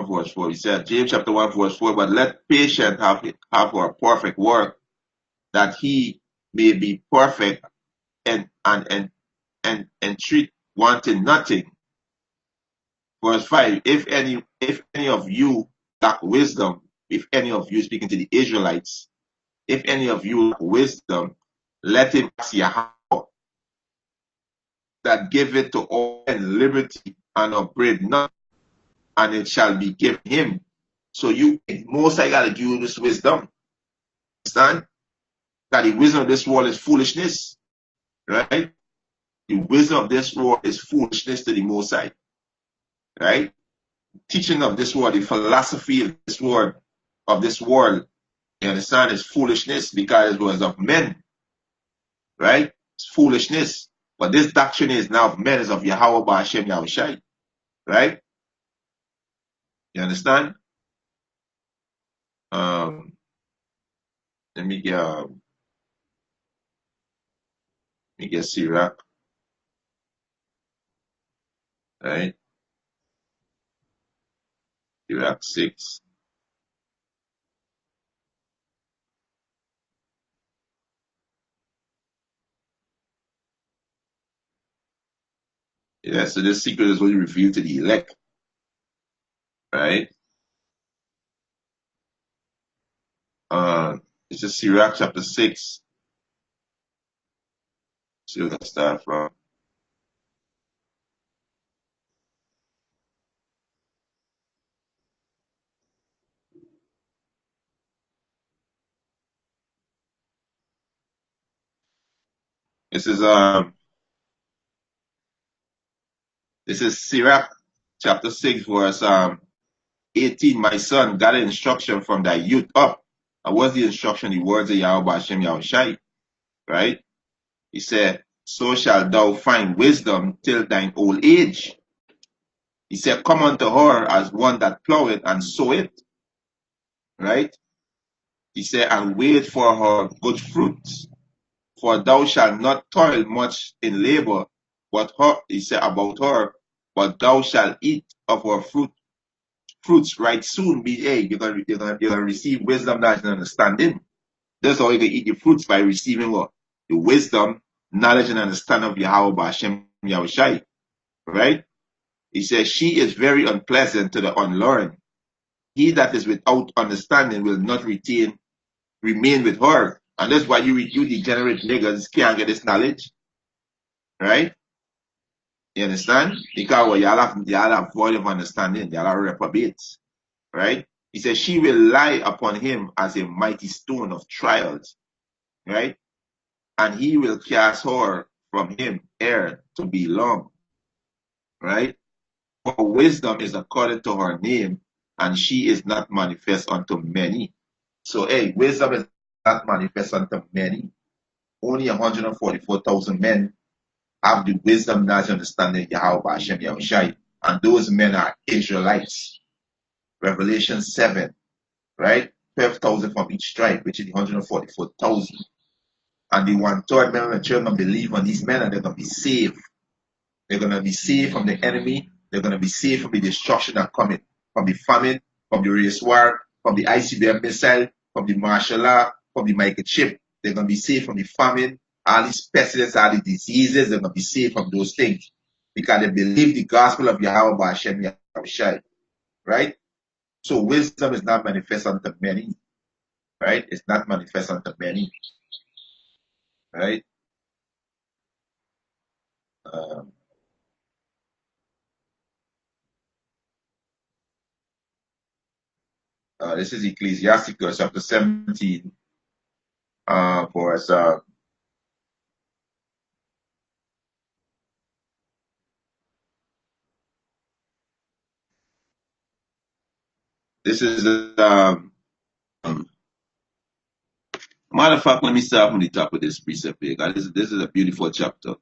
verse 4. He said, James chapter 1, verse 4, but let patience have her perfect work, that he may be perfect and treat wanting nothing. Verse 5, if any of you lack wisdom, if any of you, speaking to the Israelites, if any of you lack wisdom, let him ask Yahweh, that give it to all in liberty and upbraid not, and it shall be given him. So most I gotta give you this wisdom. Understand? That the wisdom of this world is foolishness. Right? The wisdom of this world is foolishness to the Most High. Right? Teaching of this world, the philosophy of this world, you understand, is foolishness because it was of men. Right? It's foolishness. But this doctrine is now of men, is of Yahweh Ba'ashem Yahushai. Right? You understand? Let me get Sirach. Right? Sirach 6. Yeah, so this secret is only revealed to the elect, right? Uh, it's just Sirach chapter 6. So we're gonna start from. This is this is Sirach chapter 6, verse 18. My son, got an instruction from thy youth up. And what's the instruction? The words of Yahweh Hashem Yahushai, right? He said, so shalt thou find wisdom till thine old age. He said, come unto her as one that ploweth and soweth, right? He said, and wait for her good fruits. For thou shalt not toil much in labor, but her, he said about her, but thou shalt eat of her fruits right soon. Be hey, you're gonna receive wisdom, knowledge, and understanding. That's how you can eat your fruits by receiving what? The wisdom, knowledge, and understanding of Yahweh Hashem Yahushai. Right? He says, she is very unpleasant to the unlearned. He that is without understanding will not remain with her. And that's why you degenerate niggas can't get this knowledge. Right? You understand? Because well, y'all have void of understanding, y'all are reprobates. Right? He says, she will lie upon him as a mighty stone of trials. Right? And he will cast her from him ere to be long. Right? For wisdom is according to her name, and she is not manifest unto many. So, hey, wisdom is not manifest unto many. Only 144,000 men have the wisdom, knowledge, understanding Yahweh Hashem Yahushai. And those men are Israelites. Revelation 7, right? 12,000 from each tribe, which is 144,000. And the one-third men of the children believe on these men and they're going to be saved. They're going to be saved from the enemy. They're going to be saved from the destruction that coming, from the famine, from the race war, from the ICBM missile, from the martial law, from the microchip. They're going to be saved from the famine, all these pestilence, all the diseases. They're going to be saved from those things because they believe the gospel of Yahweh Hashem Yahushai, right? So wisdom is not manifest unto many, right? It's not manifest unto many, right? Um, this is Ecclesiasticus chapter 17, verse this is matter of fact, let me start from the top of this precept here. This is a beautiful chapter.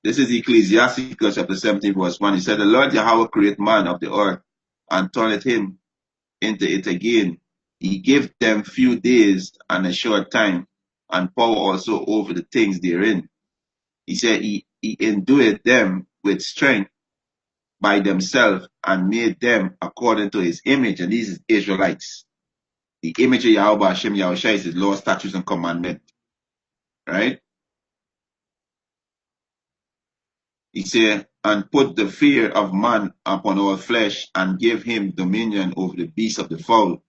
This is Ecclesiasticus chapter 17, verse 1. He said, the Lord Yahweh create man of the earth and turneth him into it again. He gave them few days and a short time, and power also over the things therein. He said he endued them with strength by themselves and made them according to his image. And these is Israelites. The image of Yahweh Hashem Yahushua is his law, statutes, and commandment. Right? He said, and put the fear of man upon all flesh, and give him dominion over the beasts of the fowl.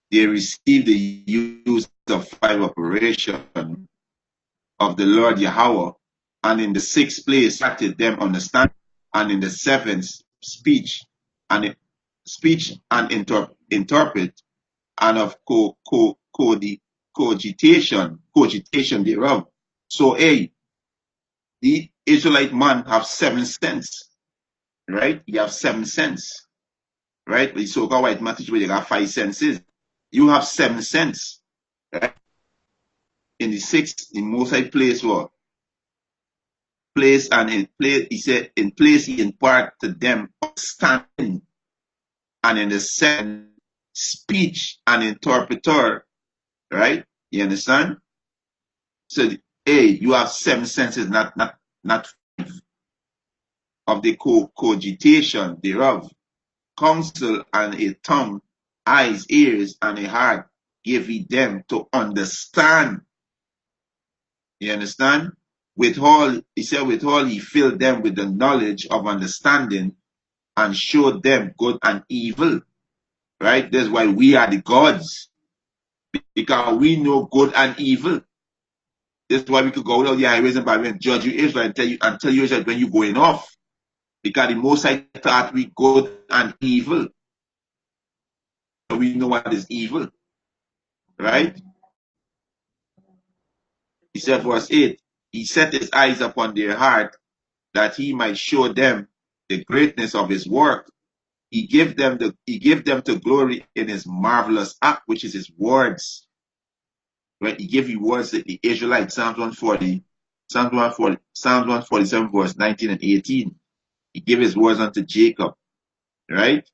They received the use of 5 operation of the Lord Yahweh, and in the 6th place granted them understand, and in the 7th speech and interpret, and of cogitation thereof. So the Israelite man have 7 sense, right? You have 7 sense, right? The so-called white man teach where you got 5 senses. You have 7 sense, right? In the 6th, the Most High place what? Place and in place, he said, in place he impart to them understanding, and in the 7th, speech and interpreter, right? You understand? So, you have 7 senses, not of the cogitation thereof. Counsel and a tongue, eyes, ears, and a heart give he them to understand. You understand? He said, with all he filled them with the knowledge of understanding and showed them good and evil. Right? That's why we are the gods. Because we know good and evil. That's why we could go out the highways and byways and judge you Israel and tell you Israel when you're going off. Because the Most High thought we good and evil. So we know what is evil. Right? He said, verse 8, he set his eyes upon their heart that he might show them the greatness of his work. He gave them to glory in his marvelous act, which is his words. Right? He gave you words that the Israelites, Psalms 147, verse 19 and 18. He gave his words unto Jacob. Right?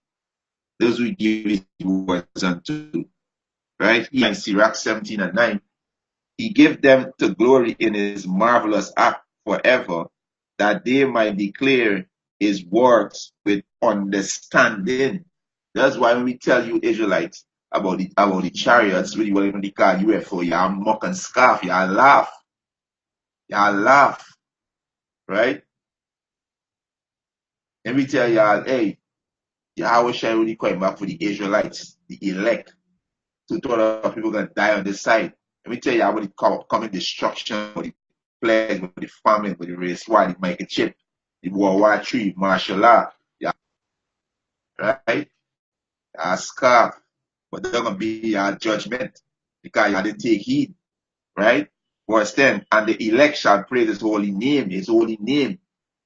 Those who give his words unto. Right? He in Sirach 17 and 9. He gave them to glory in his marvelous act forever, that they might declare his works with understanding. That's why when we tell you Israelites about the chariots, really what they call UFO, y'all mock and scoff, y'all laugh. Y'all laugh. Right? Let me tell y'all, hey, Yahweh shall really come back for the Israelites, the elect. 2,000 people gonna die on this side. Let me tell you, I would coming destruction, with the plague, with the famine, with the race war, the microchip, the World War III, martial law, yeah, right? Scarf, but they're gonna be your judgment because you didn't take heed, right? Verse 10, and the elect shall praise his holy name, his holy name.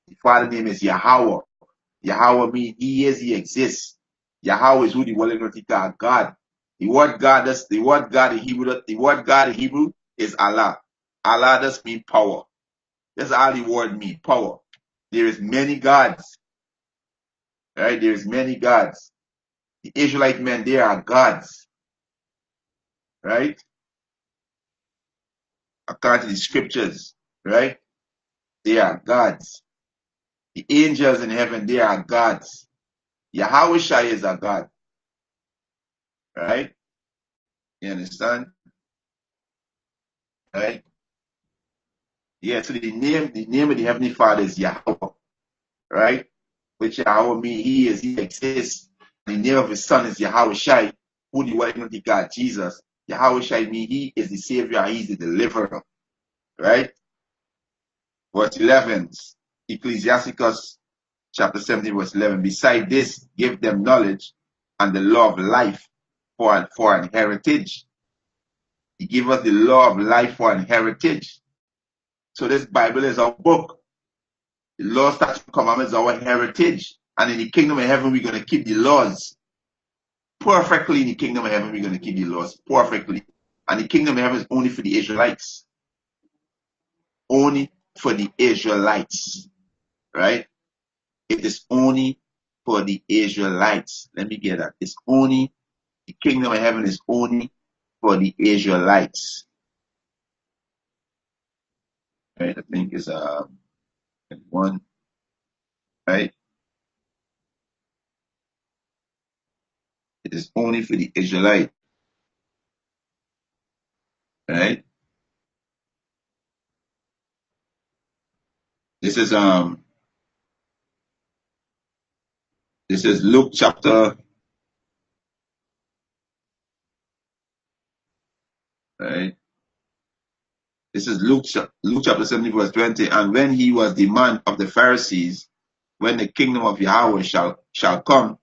The Father name is Yahweh. Yahweh means he is, he exists. Yahweh is who the world is called God. The word God in Hebrew is Allah. Allah does mean power. That's all the word means, power. There is many gods. Right? There is many gods. The Israelite men, they are gods. Right? According to the scriptures. Right? They are gods. The angels in heaven, they are gods. Yahweh Shai is a God. Right? You understand? Right? Yeah, so the name of the Heavenly Father is Yahweh. Right? Which Yahweh means he exists. The name of his son is Yahweh Shai, who the world not God Jesus. Yahweh Shai means he is the Savior, he is the deliverer. Right? Verse 11, Ecclesiasticus chapter 17, verse 11. Beside this, give them knowledge and the law of life for an heritage. He gave us the law of life for an heritage. So this Bible is our book. The law, statutes, commandments is our heritage. And in the kingdom of heaven, we're going to keep the laws. Perfectly in the kingdom of heaven, we're going to keep the laws. Perfectly. And the kingdom of heaven is only for the Israelites. Only for the Israelites. Right? It is only for the Israelites. Let me get that. It's only, the kingdom of heaven is only for the Israelites. Right? I think it's one. Right? It is only for the Israelite. Right? This is Luke chapter, right? This is Luke chapter 70, verse 20. And when he was the man of the Pharisees, when the kingdom of Yahweh shall come,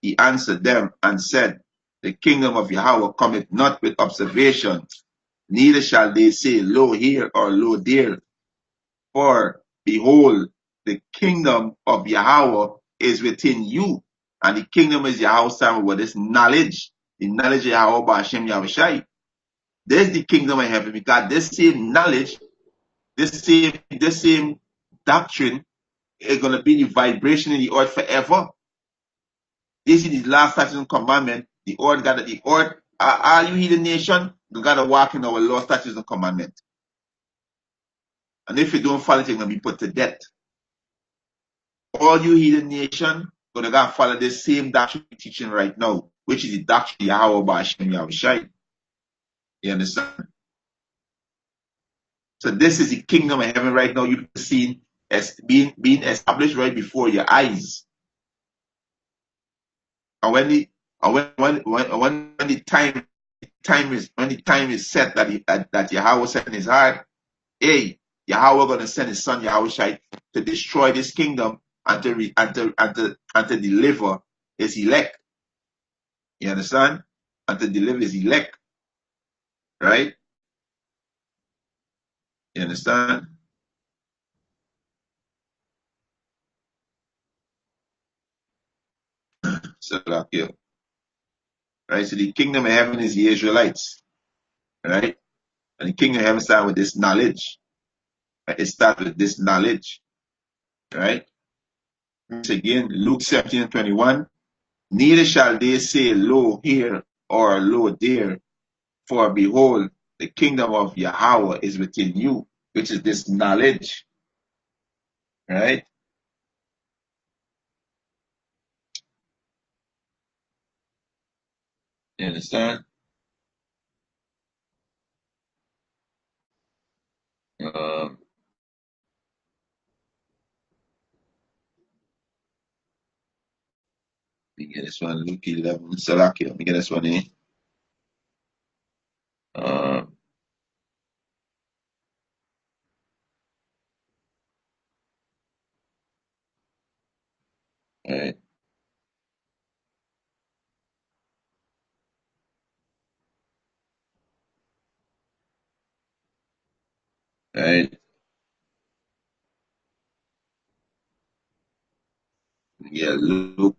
he answered them and said, the kingdom of Yahweh cometh not with observation, neither shall they say, lo here or lo there. For behold, the kingdom of Yahweh is within you. And the kingdom is Yahweh Sam with this knowledge. The knowledge of Yahweh by Hashem Yahushai. There's the kingdom of heaven, because this same knowledge, this same doctrine is going to be the vibration in the earth forever. This is the last statute and commandment. The earth got the earth. Are you heathen nation? You got to walk in our law, statutes, and commandment. And if you don't follow it, you're going to be put to death. All you heathen nation going to follow this same doctrine we're teaching right now, which is the doctrine of Yahweh by Hashem Yahushai. You understand? So this is the kingdom of heaven right now. You've seen as being established right before your eyes. And when the time is set that Yahweh set in his heart, hey, Yahweh gonna send his son Yahweh to destroy this kingdom and to deliver his elect. You understand? And to deliver his elect, right? You understand? So like, yeah. Right? So the kingdom of heaven is the Israelites, right? And the kingdom of heaven starts with this knowledge. Right? It starts with this knowledge, right? Once again, Luke 17:21. Neither shall they say, Lo here or Lo there, for behold, the kingdom of Yahweh is within you, which is this knowledge, right? You understand? Um, let me get this one, Luke 11, Salakia. Let me get this one in. Um, right, right. Yeah, Luke.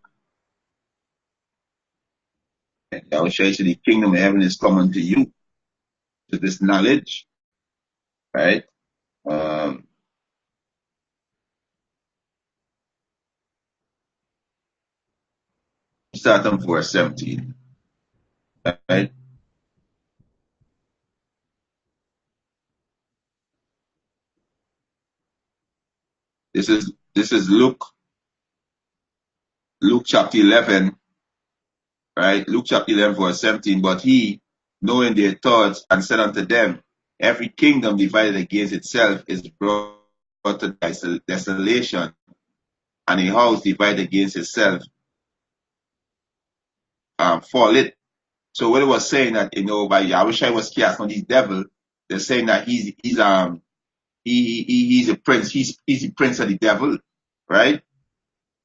I will show you the kingdom of heaven is coming to you, to this knowledge, right? Um, start on verse 17, right? This is Luke chapter 11, right? Luke chapter 11, verse 17. But he, knowing their thoughts, and said unto them, every kingdom divided against itself is brought to desolation, and a house divided against itself falleth. So what it was saying that, by Yahushua was cast on this devil, they're saying that he's a prince, he's the prince of the devil, right?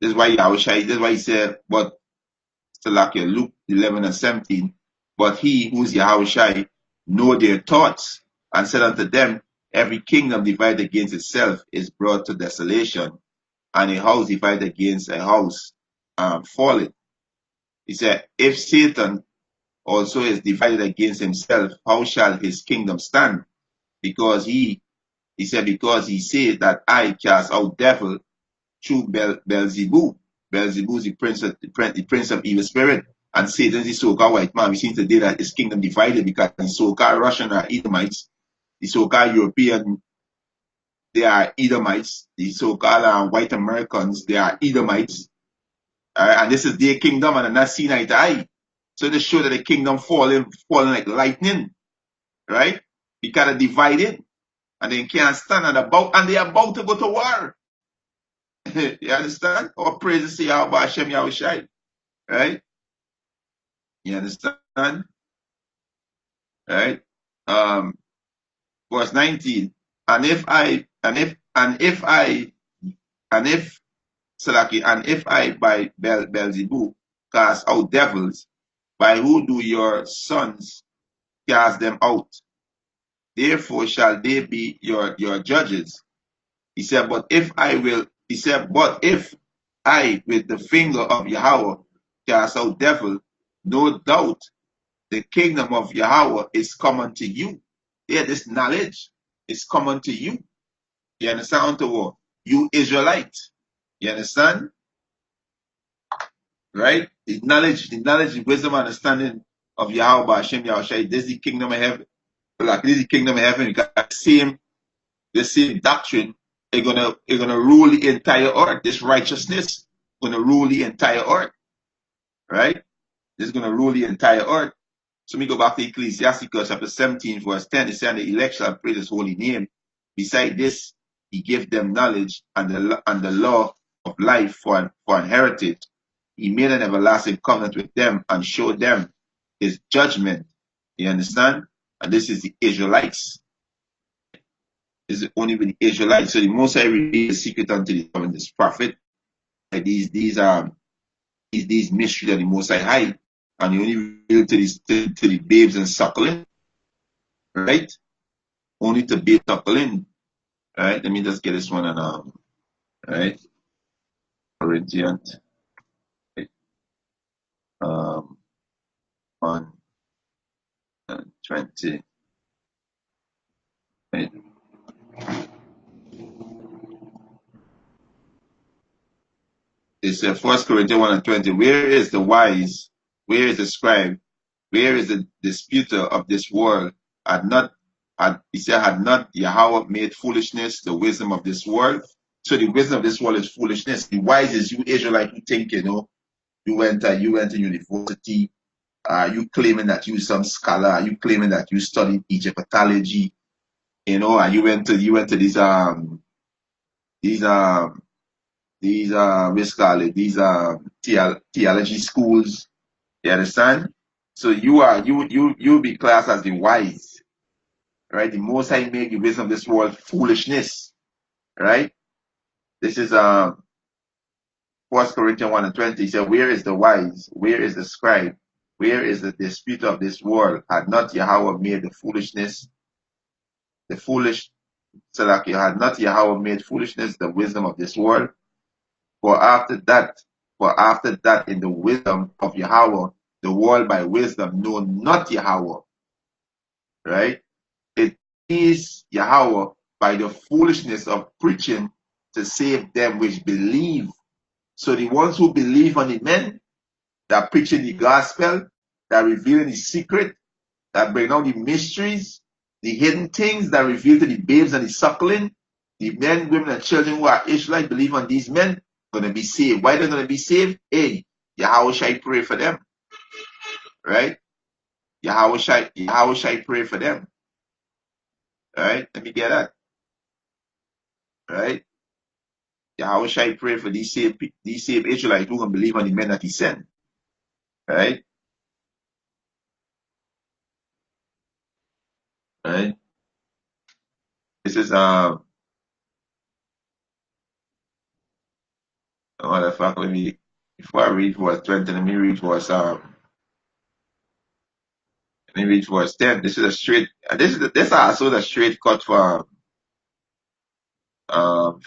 This is why he said, but still like Luke 11 and 17, but he who's Yahushua know their thoughts, and said unto them, every kingdom divided against itself is brought to desolation, and a house divided against a house falleth. He said, if Satan also is divided against himself, how shall his kingdom stand? Because he said, because he said that I cast out devil through Beelzebub. Beelzebub is the prince of evil spirit, and Satan is the so-called white man. We see today that his kingdom divided because the so-called Russian are Edomites, the so-called European, they are Edomites, the so-called white Americans, they are Edomites, and this is their kingdom, and they're not seen eye to eye. So they show that the kingdom falling like lightning, right? Because they're divided, and they can't stand, and they're about to go to war. You understand? All praises to Yahweh Hashem Yahushai. Right? You understand? Right? Um, verse 19. And if I and if and if I and if Salaki, and if I by Beelzebub cast out devils, by who do your sons cast them out? Therefore shall they be your judges. He said, but if I with the finger of Yahweh cast out devil, no doubt the kingdom of Yahweh is common to you. Yeah, this knowledge is common to you. You understand? To what? You Israelite. You understand? Right? The wisdom, wisdom, understanding of Yahweh, Hashem, Yahushua. This is the kingdom of heaven. Like this is the kingdom of heaven. You got the same doctrine. They're gonna rule the entire earth. This righteousness gonna rule the entire earth. Right? This is gonna rule the entire earth. So let me go back to Ecclesiastes chapter 17, verse 10. It says, the elect shall praise his holy name, Beside this, he gave them knowledge and the law of life for an heritage. He made an everlasting covenant with them and showed them his judgment. You understand? And this is the Israelites. This is only with the Israelites. So the Most High revealed the secret unto this prophet. Like these mysteries that the Most High hide, and he only revealed to the babes and suckling, right? Only to babes suckling, right? Let me just get this one and right? Corinthians, right? 1:20, right? It's 1 Corinthians 1:20. Where is the wise? Where is the scribe? Where is the disputer of this world? Had not Yahweh made foolishness the wisdom of this world? So the wisdom of this world is foolishness. The wise is you Israelite who think, you went to university, you claiming that you some scholar, you claiming that you studied Egyptology, and you went to these what's called it, these theology schools. You understand? So you be classed as the wise, right? The Most High made the wisdom of this world foolishness, right? This is 1 Corinthians 1:20. He said, where is the wise? Where is the scribe? Where is the disputer of this world? Had not Yahweh made the foolish, Salaki, had not Yahweh made foolishness the wisdom of this world? For after that, in the wisdom of Yahweh, the world by wisdom know not Yahweh, right? It is Yahweh by the foolishness of preaching to save them which believe. So the ones who believe on the men that preaching the gospel, that revealing the secret, that bring out the mysteries, the hidden things that reveal to the babes and the suckling, the men, women, and children who are Israelites believe on these men, going to be saved. Why they're going to be saved? Hey, Yahweh shall pray for them, right? Yahweh shall pray for them, right? Let me get that, right? Yahweh shall pray for these saved Israelites who can believe on the men that he sent, right? Right? This is what the fuck? Before I read verse 20, let me read verse 10. This is a straight. This is also the straight cut for John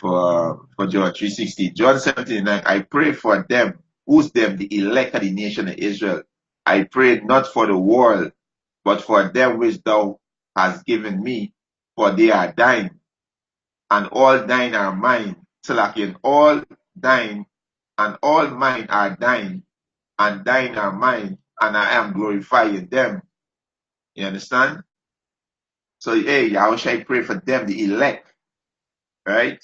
3:16. John 17:9. I pray for them. Who's them? The elect of the nation of Israel. I pray not for the world, but for them which thou hast given me, for they are thine, and all thine are mine. Salakin, all thine and all mine are thine, and thine are mine, and I am glorifying them. You understand? So, hey, how shall I pray for them, the elect, right?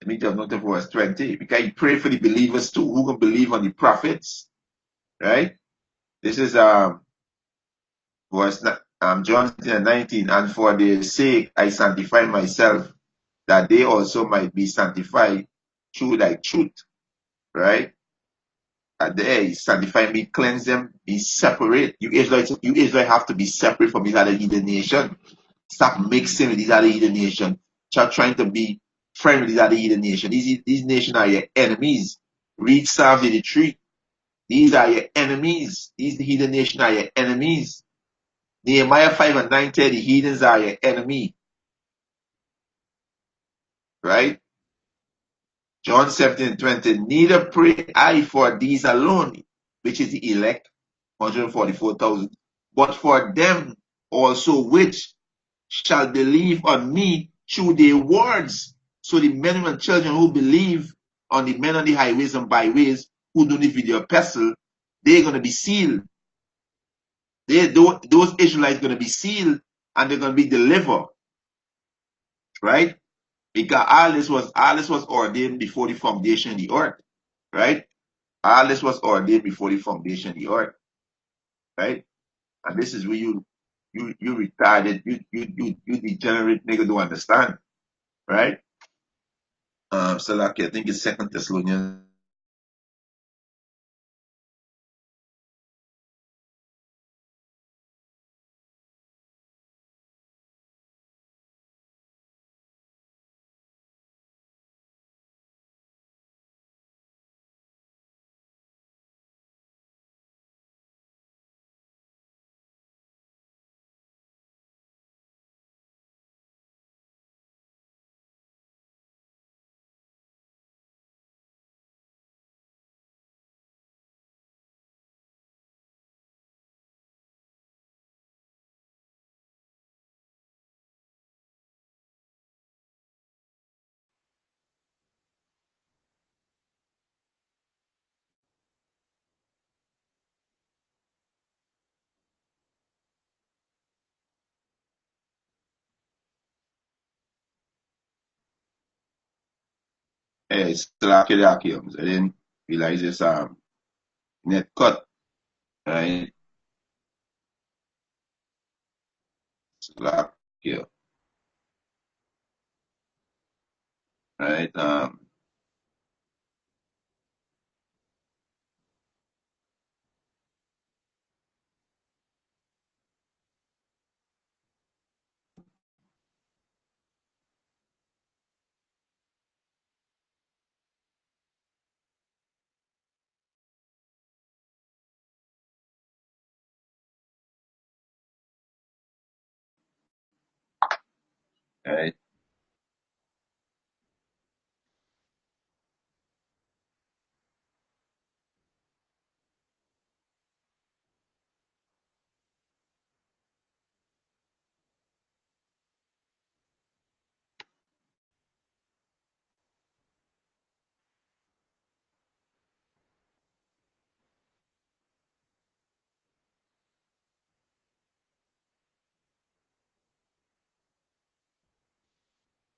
Let me just note verse 20. Because you pray for the believers too, who can believe on the prophets, right? This is verse John 19. And for their sake I sanctify myself, that they also might be sanctified through thy truth, right? And they sanctify me, cleanse them, be separate. You Israelites have to be separate from these other heathen nation. Stop mixing with these other heathen nation. Start trying to be friend with these other heathen nation. These nations are your enemies. Read Psalm 83. These are your enemies. These heathen nation are your enemies. Nehemiah 5:9 the heathens are your enemy. Right? John 17:20. Neither pray I for these alone, which is the elect, 144,000, but for them also which shall believe on me through their words. So the men and children who believe on the men on the highways and byways, who do live with the epistle, they're going to be sealed. Those Israelites going to be sealed, and they're going to be delivered, right? Because all this was ordained before the foundation of the earth, right? All this was ordained before the foundation of the earth, right? And this is where you retarded, you degenerate nigga don't understand. right? So like I think it's Second Thessalonians. It's Slakiakiums. I didn't realize this net cut, right? Slakia, right? Right,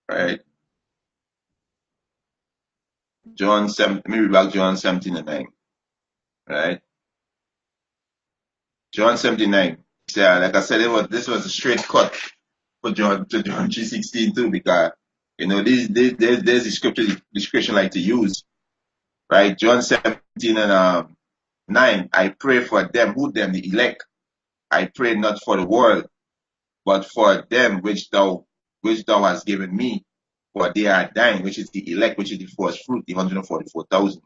right. John 7, let me read back John 17 and 9, right? John 79. Yeah, like I said, this was a straight cut for John to John 3:16 too, because there's the scripture like to use, right? John 17 and 9. I pray for them, who them, the elect. I pray not for the world, but for them which thou hast given me, for they are thine, which is the elect, which is the first fruit, the 144,000.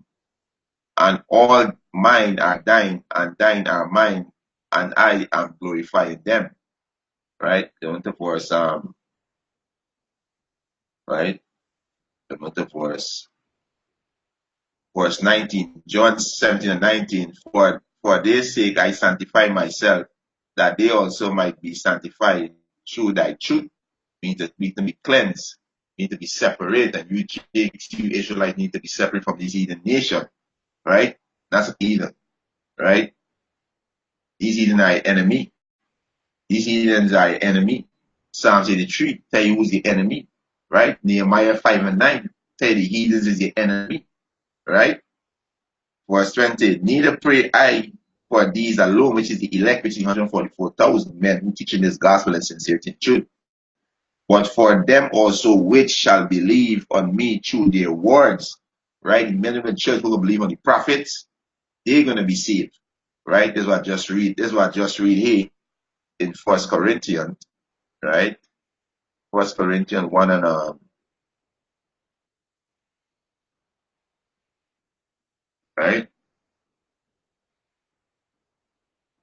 And all mine are thine, and thine are mine, and I am glorifying them. Right? The month of verse, right? The month of verse 19, John 17 and 19, for their sake I sanctify myself, that they also might be sanctified through thy truth, mean to be cleansed, mean to be separate, and you Israelites need to be separate from this heathen nation, right? That's heathen, right? These heathen are enemy. These heathens are enemy. Psalms 83 tell you who's the enemy, right? Nehemiah 5 and 9 tell you the heathens is the enemy, right? Verse 20, neither pray I for these alone, which is the elect, which is 144,000 men who teaching this gospel and sincerity and truth, but for them also which shall believe on me through their words, right? Many of the church who will believe on the prophets, they're going to be saved, right? This is what I just read. This is what I just read here in First Corinthians, right? First Corinthians 1 and right?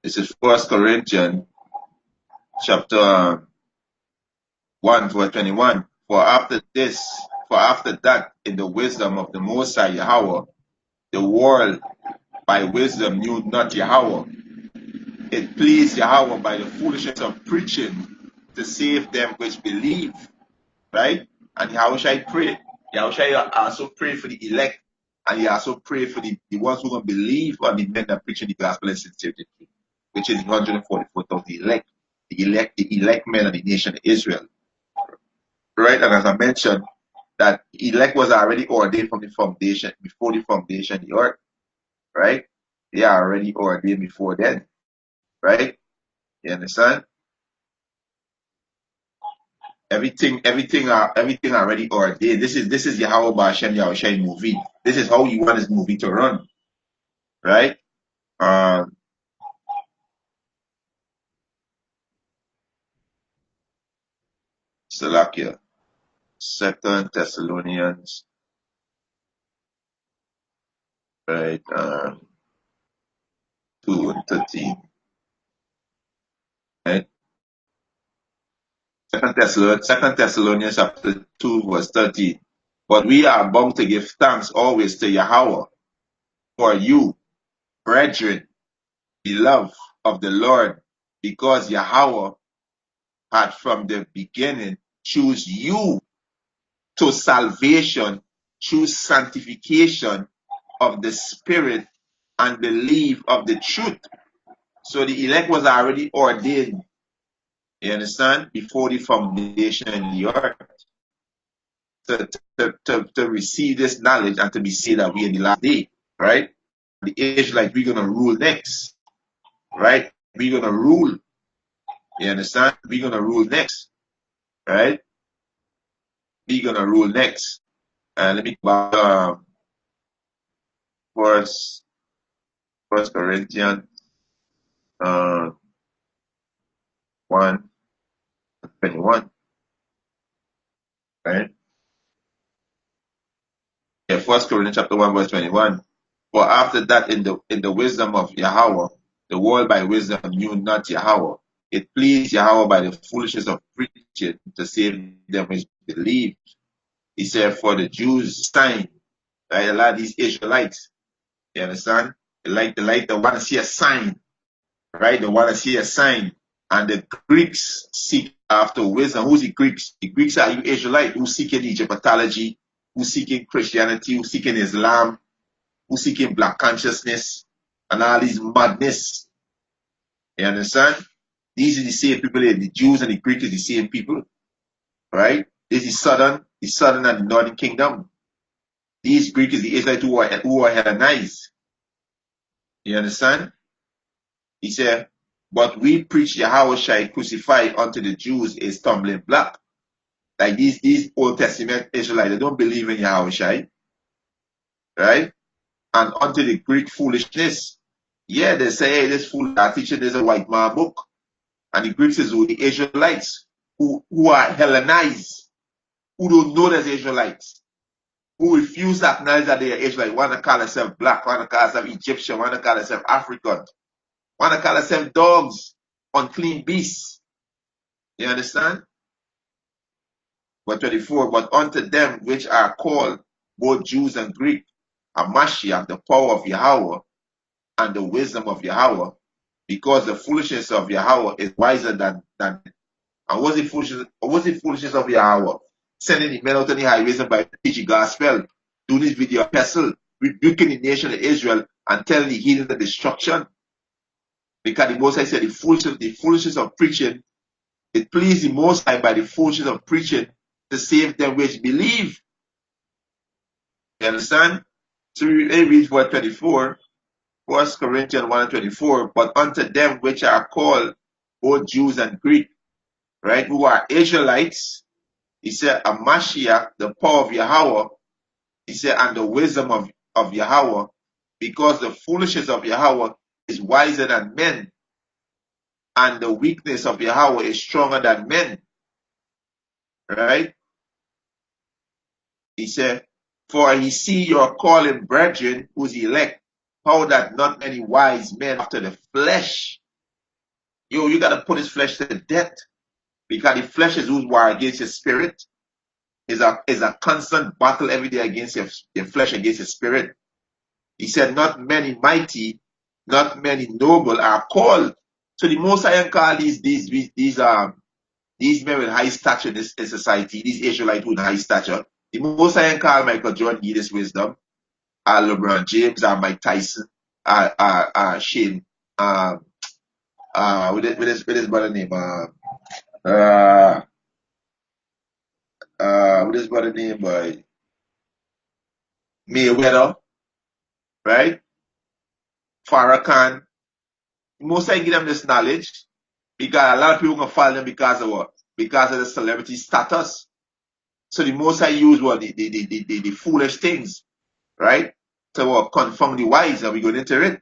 This is First Corinthians chapter 1 verse 21. For after that, in the wisdom of the Most High Yahweh, the world by wisdom knew not Yahweh. It pleased Yahweh by the foolishness of preaching to save them which believe, right? And how shall I pray? How shall I also pray for the elect, and he also pray for the ones who will believe on the men that preaching the gospel and sincerity, which is 144,000 the elect men of the nation of Israel, right? And as I mentioned, that elect was already ordained from the foundation, before the foundation of the earth, right? They are already ordained before then, right? You understand? Everything already ordained. This is Yahweh Ba'Shem Yahushai movie. This is how you want this movie to run, right? Salakia, 2 Thessalonians, right? 2:13, right? Second Thessalonians chapter 2 verse 13. But we are bound to give thanks always to Yahweh for you, brethren, beloved of the Lord, because Yahweh had from the beginning choose you to salvation through sanctification of the Spirit and belief of the truth. So the elect was already ordained, you understand, before the foundation of the earth to receive this knowledge and to be saved that we in the last day, right? The age like we're gonna rule next, right? We're gonna rule, you understand? We're gonna rule next, right? We're gonna rule next. Let me go back, First Corinthians 1:21, right? Yeah, First Corinthians chapter 1 verse 21. For after that, in the wisdom of Yahweh, the world by wisdom knew not Yahweh. It pleased Yahweh by the foolishness of preaching to save them which believe. He said, for the Jews sign, right? A lot of these Israelites, you understand? They want to see a sign, right? They want to see a sign. And the Greeks seek after wisdom. Who's the Greeks? The Greeks are you Israelites who seeking Egyptology, who seeking Christianity, who seeking Islam, who seeking black consciousness, and all these madness. You understand? These are the same people. The Jews and the Greeks are the same people, right? This is the southern and the northern kingdom. These Greeks is the Israelites who are Hellenized. You understand? He said, but we preach Yahweh Shai crucified unto the Jews a stumbling block. Like these Old Testament Israelites, they don't believe in Yahweh Shai, right? And unto the Greek foolishness. Yeah, they say, hey, this fool are teaching this a white man book. And the Greeks is the Israelites who are Hellenized, who don't know there's Israelites, who refuse to acknowledge that they are Israelites, want to call themselves black, want to call themselves Egyptian, want to call themselves African, want to call themselves dogs, unclean beasts. You understand? Verse 24, but unto them which are called, both Jews and Greek, a Mashiach, the power of Yahweh, and the wisdom of Yahweh, because the foolishness of Yahweh is wiser than and what's the foolishness of Yahweh? Sending the men out on the highways and by preaching gospel, doing this video epistle, rebuking the nation of Israel and telling the heathen the destruction. Because the Most High said the foolishness of preaching, it pleased the Most High by the foolishness of preaching to save them which believe. You understand? So we read verse 24, 1 Corinthians 1:24, but unto them which are called both Jews and Greek, right, who are Israelites, he said, a Mashiach, the power of Yahweh, he said, and the wisdom of Yahweh, because the foolishness of Yahweh is wiser than men, and the weakness of Yahweh is stronger than men. Right? He said, for he see your calling brethren who's elect, how that not many wise men after the flesh. Yo, you gotta put his flesh to death. Because the flesh is who's war against your spirit. Is a constant battle every day against your flesh, against your spirit. He said, not many mighty, not many noble are called. So the Most High call these men with high stature in society, these Israelites with high stature. The Most High call Michael Jordan give this wisdom, LeBron James, Mike Tyson, Shane, with his brother name, with his brother name, Mayweather, right? Farrakhan. The Most High give them this knowledge because a lot of people gonna follow them because of what? because of the celebrity status. So the Most High used what the foolish things, right? To confound the wise, and we go into it,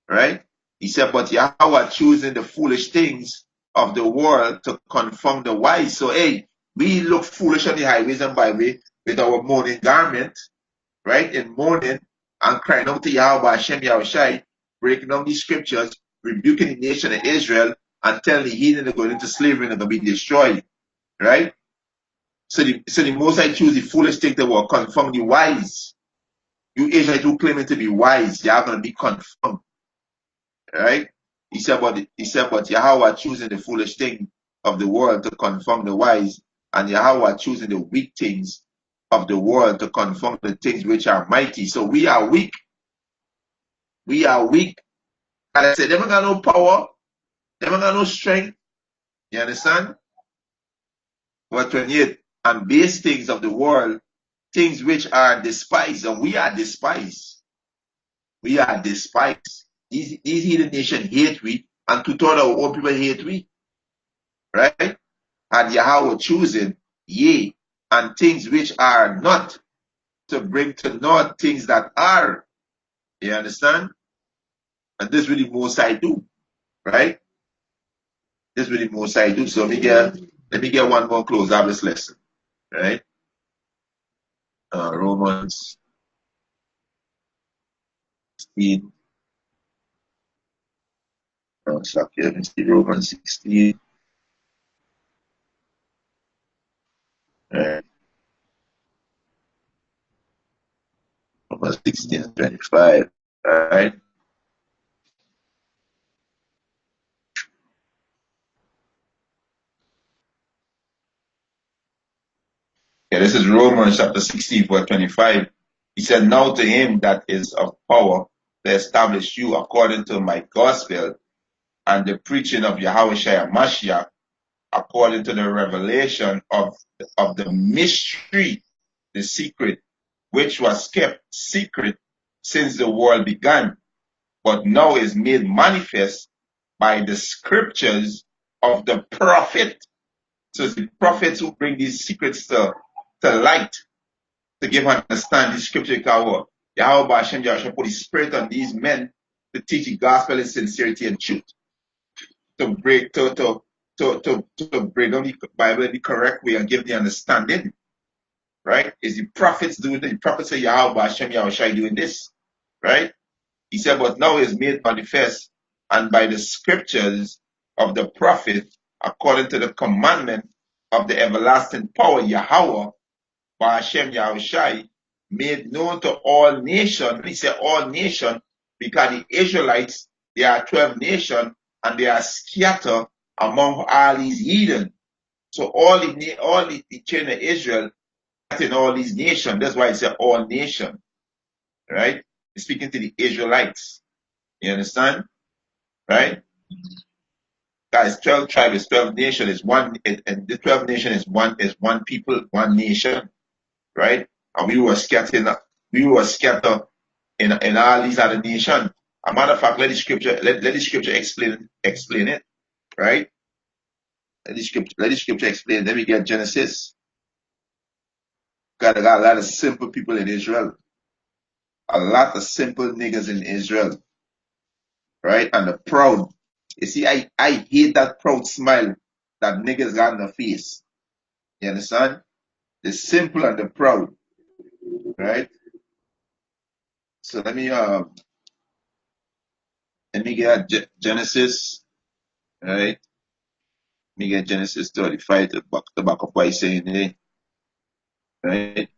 right? He said, but Yahweh choosing the foolish things of the world to confound the wise. So hey, we look foolish on the highways and byway with our mourning garment, right? In mourning and crying out to Yahweh Hashem Yahushai, breaking down these scriptures, rebuking the nation of Israel, and telling the heathen they're going into slavery and they're going to be destroyed, right? So the Most High choose the foolish things that will confound the wise. You Israelites who claiming to be wise, you are going to be confounded, right? He said, but Yahweh choosing the foolish thing of the world to confound the wise, and Yahweh choosing the weak things of the world to confound the things which are mighty. So we are weak. We are weak. And I said, they don't got no power. They don't got no strength. You understand? Verse 28, and base things of the world, things which are despised, and we are despised. We are despised. These heathen nations hate we, and two-thirds of our own people hate we. Right? And Yahweh choosing, yea, and things which are not, to bring to naught things that are. You understand? And this really Most High do. Right? This really Most High do. So let me get one more close out of this lesson. Right? Romans 16. Stop here. Let me see Romans 16. Right. Romans 16 and 25. Alright. Yeah, this is Romans chapter 16, verse 25. He said, now to him that is of power to establish you according to my gospel and the preaching of Yahweh Shai Mashiach, according to the revelation of the mystery, the secret, which was kept secret since the world began, but now is made manifest by the scriptures of the prophet. So it's the prophets who bring these secrets to light, to give understand the scripture. Yahweh Hashem Yahshua put his spirit on these men to teach the gospel in sincerity and truth, to break to break down the Bible in the correct way and give the understanding. Right? Is the prophets doing it? The prophets say Yahweh Hashem Yahushai doing this. Right? He said, but now is made manifest, and by the scriptures of the prophet, according to the commandment of the everlasting power, Yahweh, by Hashem Yahushai, made known to all nations. He said all nations, because the Israelites, there are 12 nations, and they are scattered among all these heathen. So all the children of Israel in all these nations. That's why it said all nations. Right? He's speaking to the Israelites. You understand? Right? Guys, 12 tribes, 12 nations is one, and the 12 nation is one people, one nation. Right? And we were scattered in all these other nations. A matter of fact, let the scripture explain it. Right? Let the scripture explain. Let me get Genesis. Got a lot of simple people in Israel. A lot of simple niggas in Israel. Right? And the proud. You see, I hate that proud smile that niggas got in the face. You understand? The simple and the proud. Right? So let me get Genesis. Right? Let me get Genesis 35 to back up what he's saying there. Right?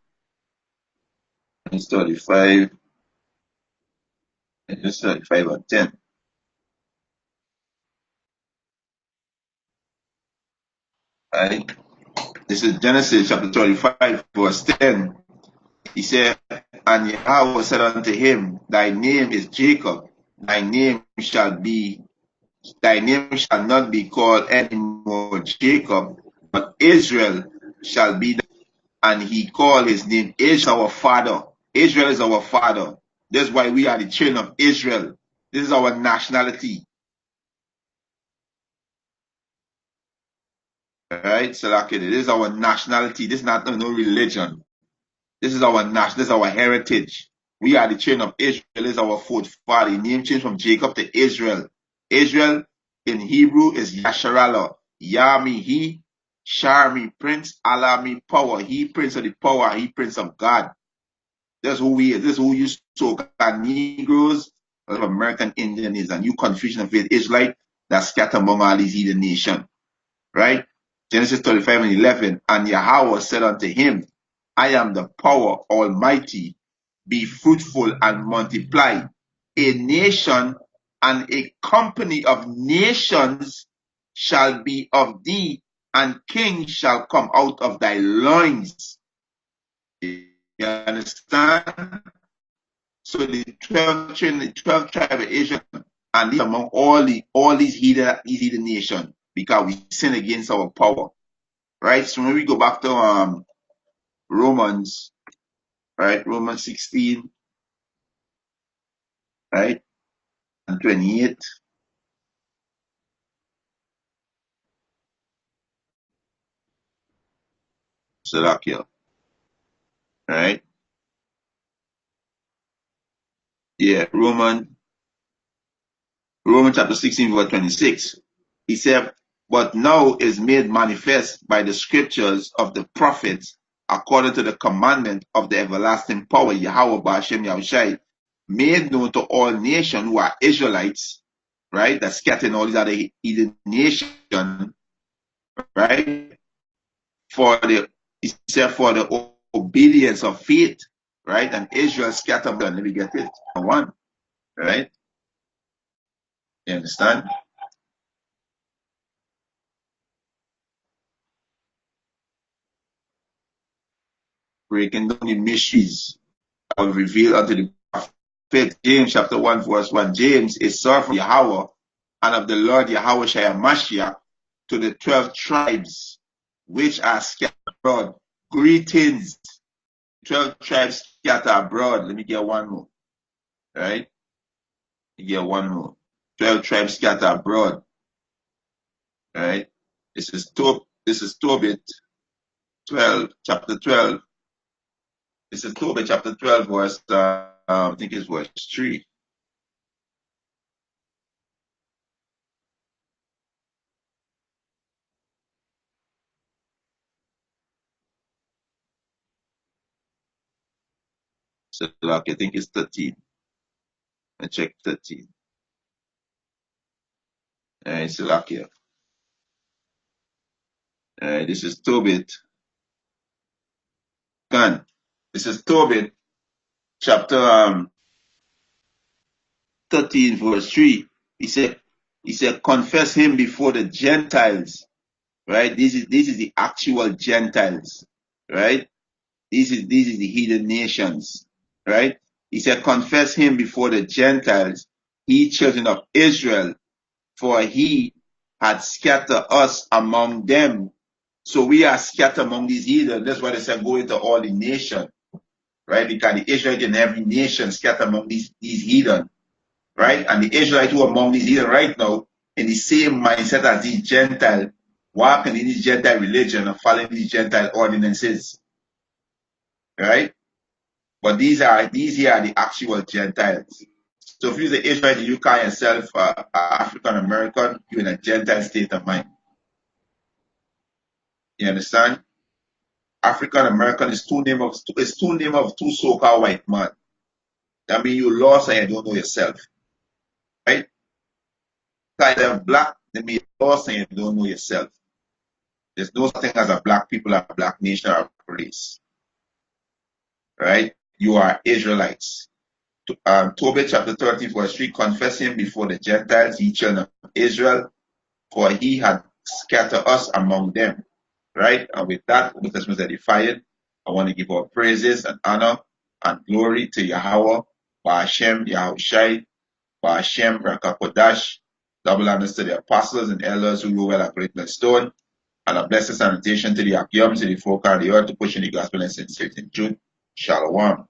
Genesis 35. Genesis 35 and 10. Right? This is Genesis chapter 35, verse 10. He said, and Yahweh said unto him, thy name is Jacob, thy name shall not be called any more Jacob, but Israel shall be. And he called his name Israel, our father. Israel is our father. That's why we are the children of Israel. This is our nationality. Right? So like this is our nationality. This is not no religion. This is our this is our heritage. We are the children of Israel. This is our forefather. The name changed from Jacob to Israel. Israel in Hebrew is Yasharallah. Yah me he, Shar me prince, Allah me power. He prince of the power. He prince of God. That's who we is. This is who you so-called Negroes, American Indian is, and you confusion of faith Israelite that scatter among all these heathen nations. Right? Genesis 35:11. And Yahweh said unto him, I am the power almighty. Be fruitful and multiply. A nation and a company of nations shall be of thee, and kings shall come out of thy loins. You understand? So the 12 tribes of Israel, and these among all these heathen nations, because we sin against our power. Right? So when we go back to Romans, right? Romans 16, right? And 28. Salakia. Right? Yeah, Romans chapter 16, verse 26. He said, but now is made manifest by the scriptures of the prophets, according to the commandment of the everlasting power, Yahweh Ba'ashem Yahushai, made known to all nations who are Israelites, right? That scattered in all these other heathen nations, right? He said for the obedience of faith, right? And Israel scattered. Let me get it. One, right? You understand? Breaking down the mysteries that were revealed unto the prophet. James chapter 1, verse 1. James is servant from Yahweh and of the Lord Yahweh Shai Mashiach to the 12 tribes which are scattered abroad. Greetings. 12 tribes scattered abroad. Let me get one more. Right? Let me get one more. 12 tribes scattered abroad. Right? This is Tobit 12, chapter 12. This is Tobit chapter 12, verse I think it's verse 3. So like, I think it's 13. I check 13. It's like here. This is Tobit. This is Tobit chapter 13, verse 3. He said, confess him before the Gentiles. Right? This is the actual Gentiles. Right? This is the heathen nations. Right? He said, confess him before the Gentiles, ye children of Israel, for he had scattered us among them. So we are scattered among these heathen. That's why they said go into all the nation. Right? Because the Israelites in every nation scattered among these heathen. Right? And the Israelites who are among these heathen right now, in the same mindset as these Gentiles, walking in this Gentile religion and following these Gentile ordinances. Right? But these here are the actual Gentiles. So if you're the Israelite, you call yourself African American, you're in a Gentile state of mind. You understand? African American is two name of two so-called white men. That means you lost and you don't know yourself. Right? Kind of black, that means you lost and you don't know yourself. There's no such thing as a black people, a black nation, or a race. Right? You are Israelites. Tobit chapter 13, verse 3, confess him before the Gentiles, ye children of Israel, for he had scattered us among them. Right? And with that, because was edified, I want to give our praises and honor and glory to Yahweh, Ba'ashem, Yahushai, Ba'ashem, Rakakodash, double honors to the apostles and elders who rule well at Great Stone, and a blessed sanitation to the Akyams, to the folk of the earth, to push in the gospel and sincerity in Jude. Shalom.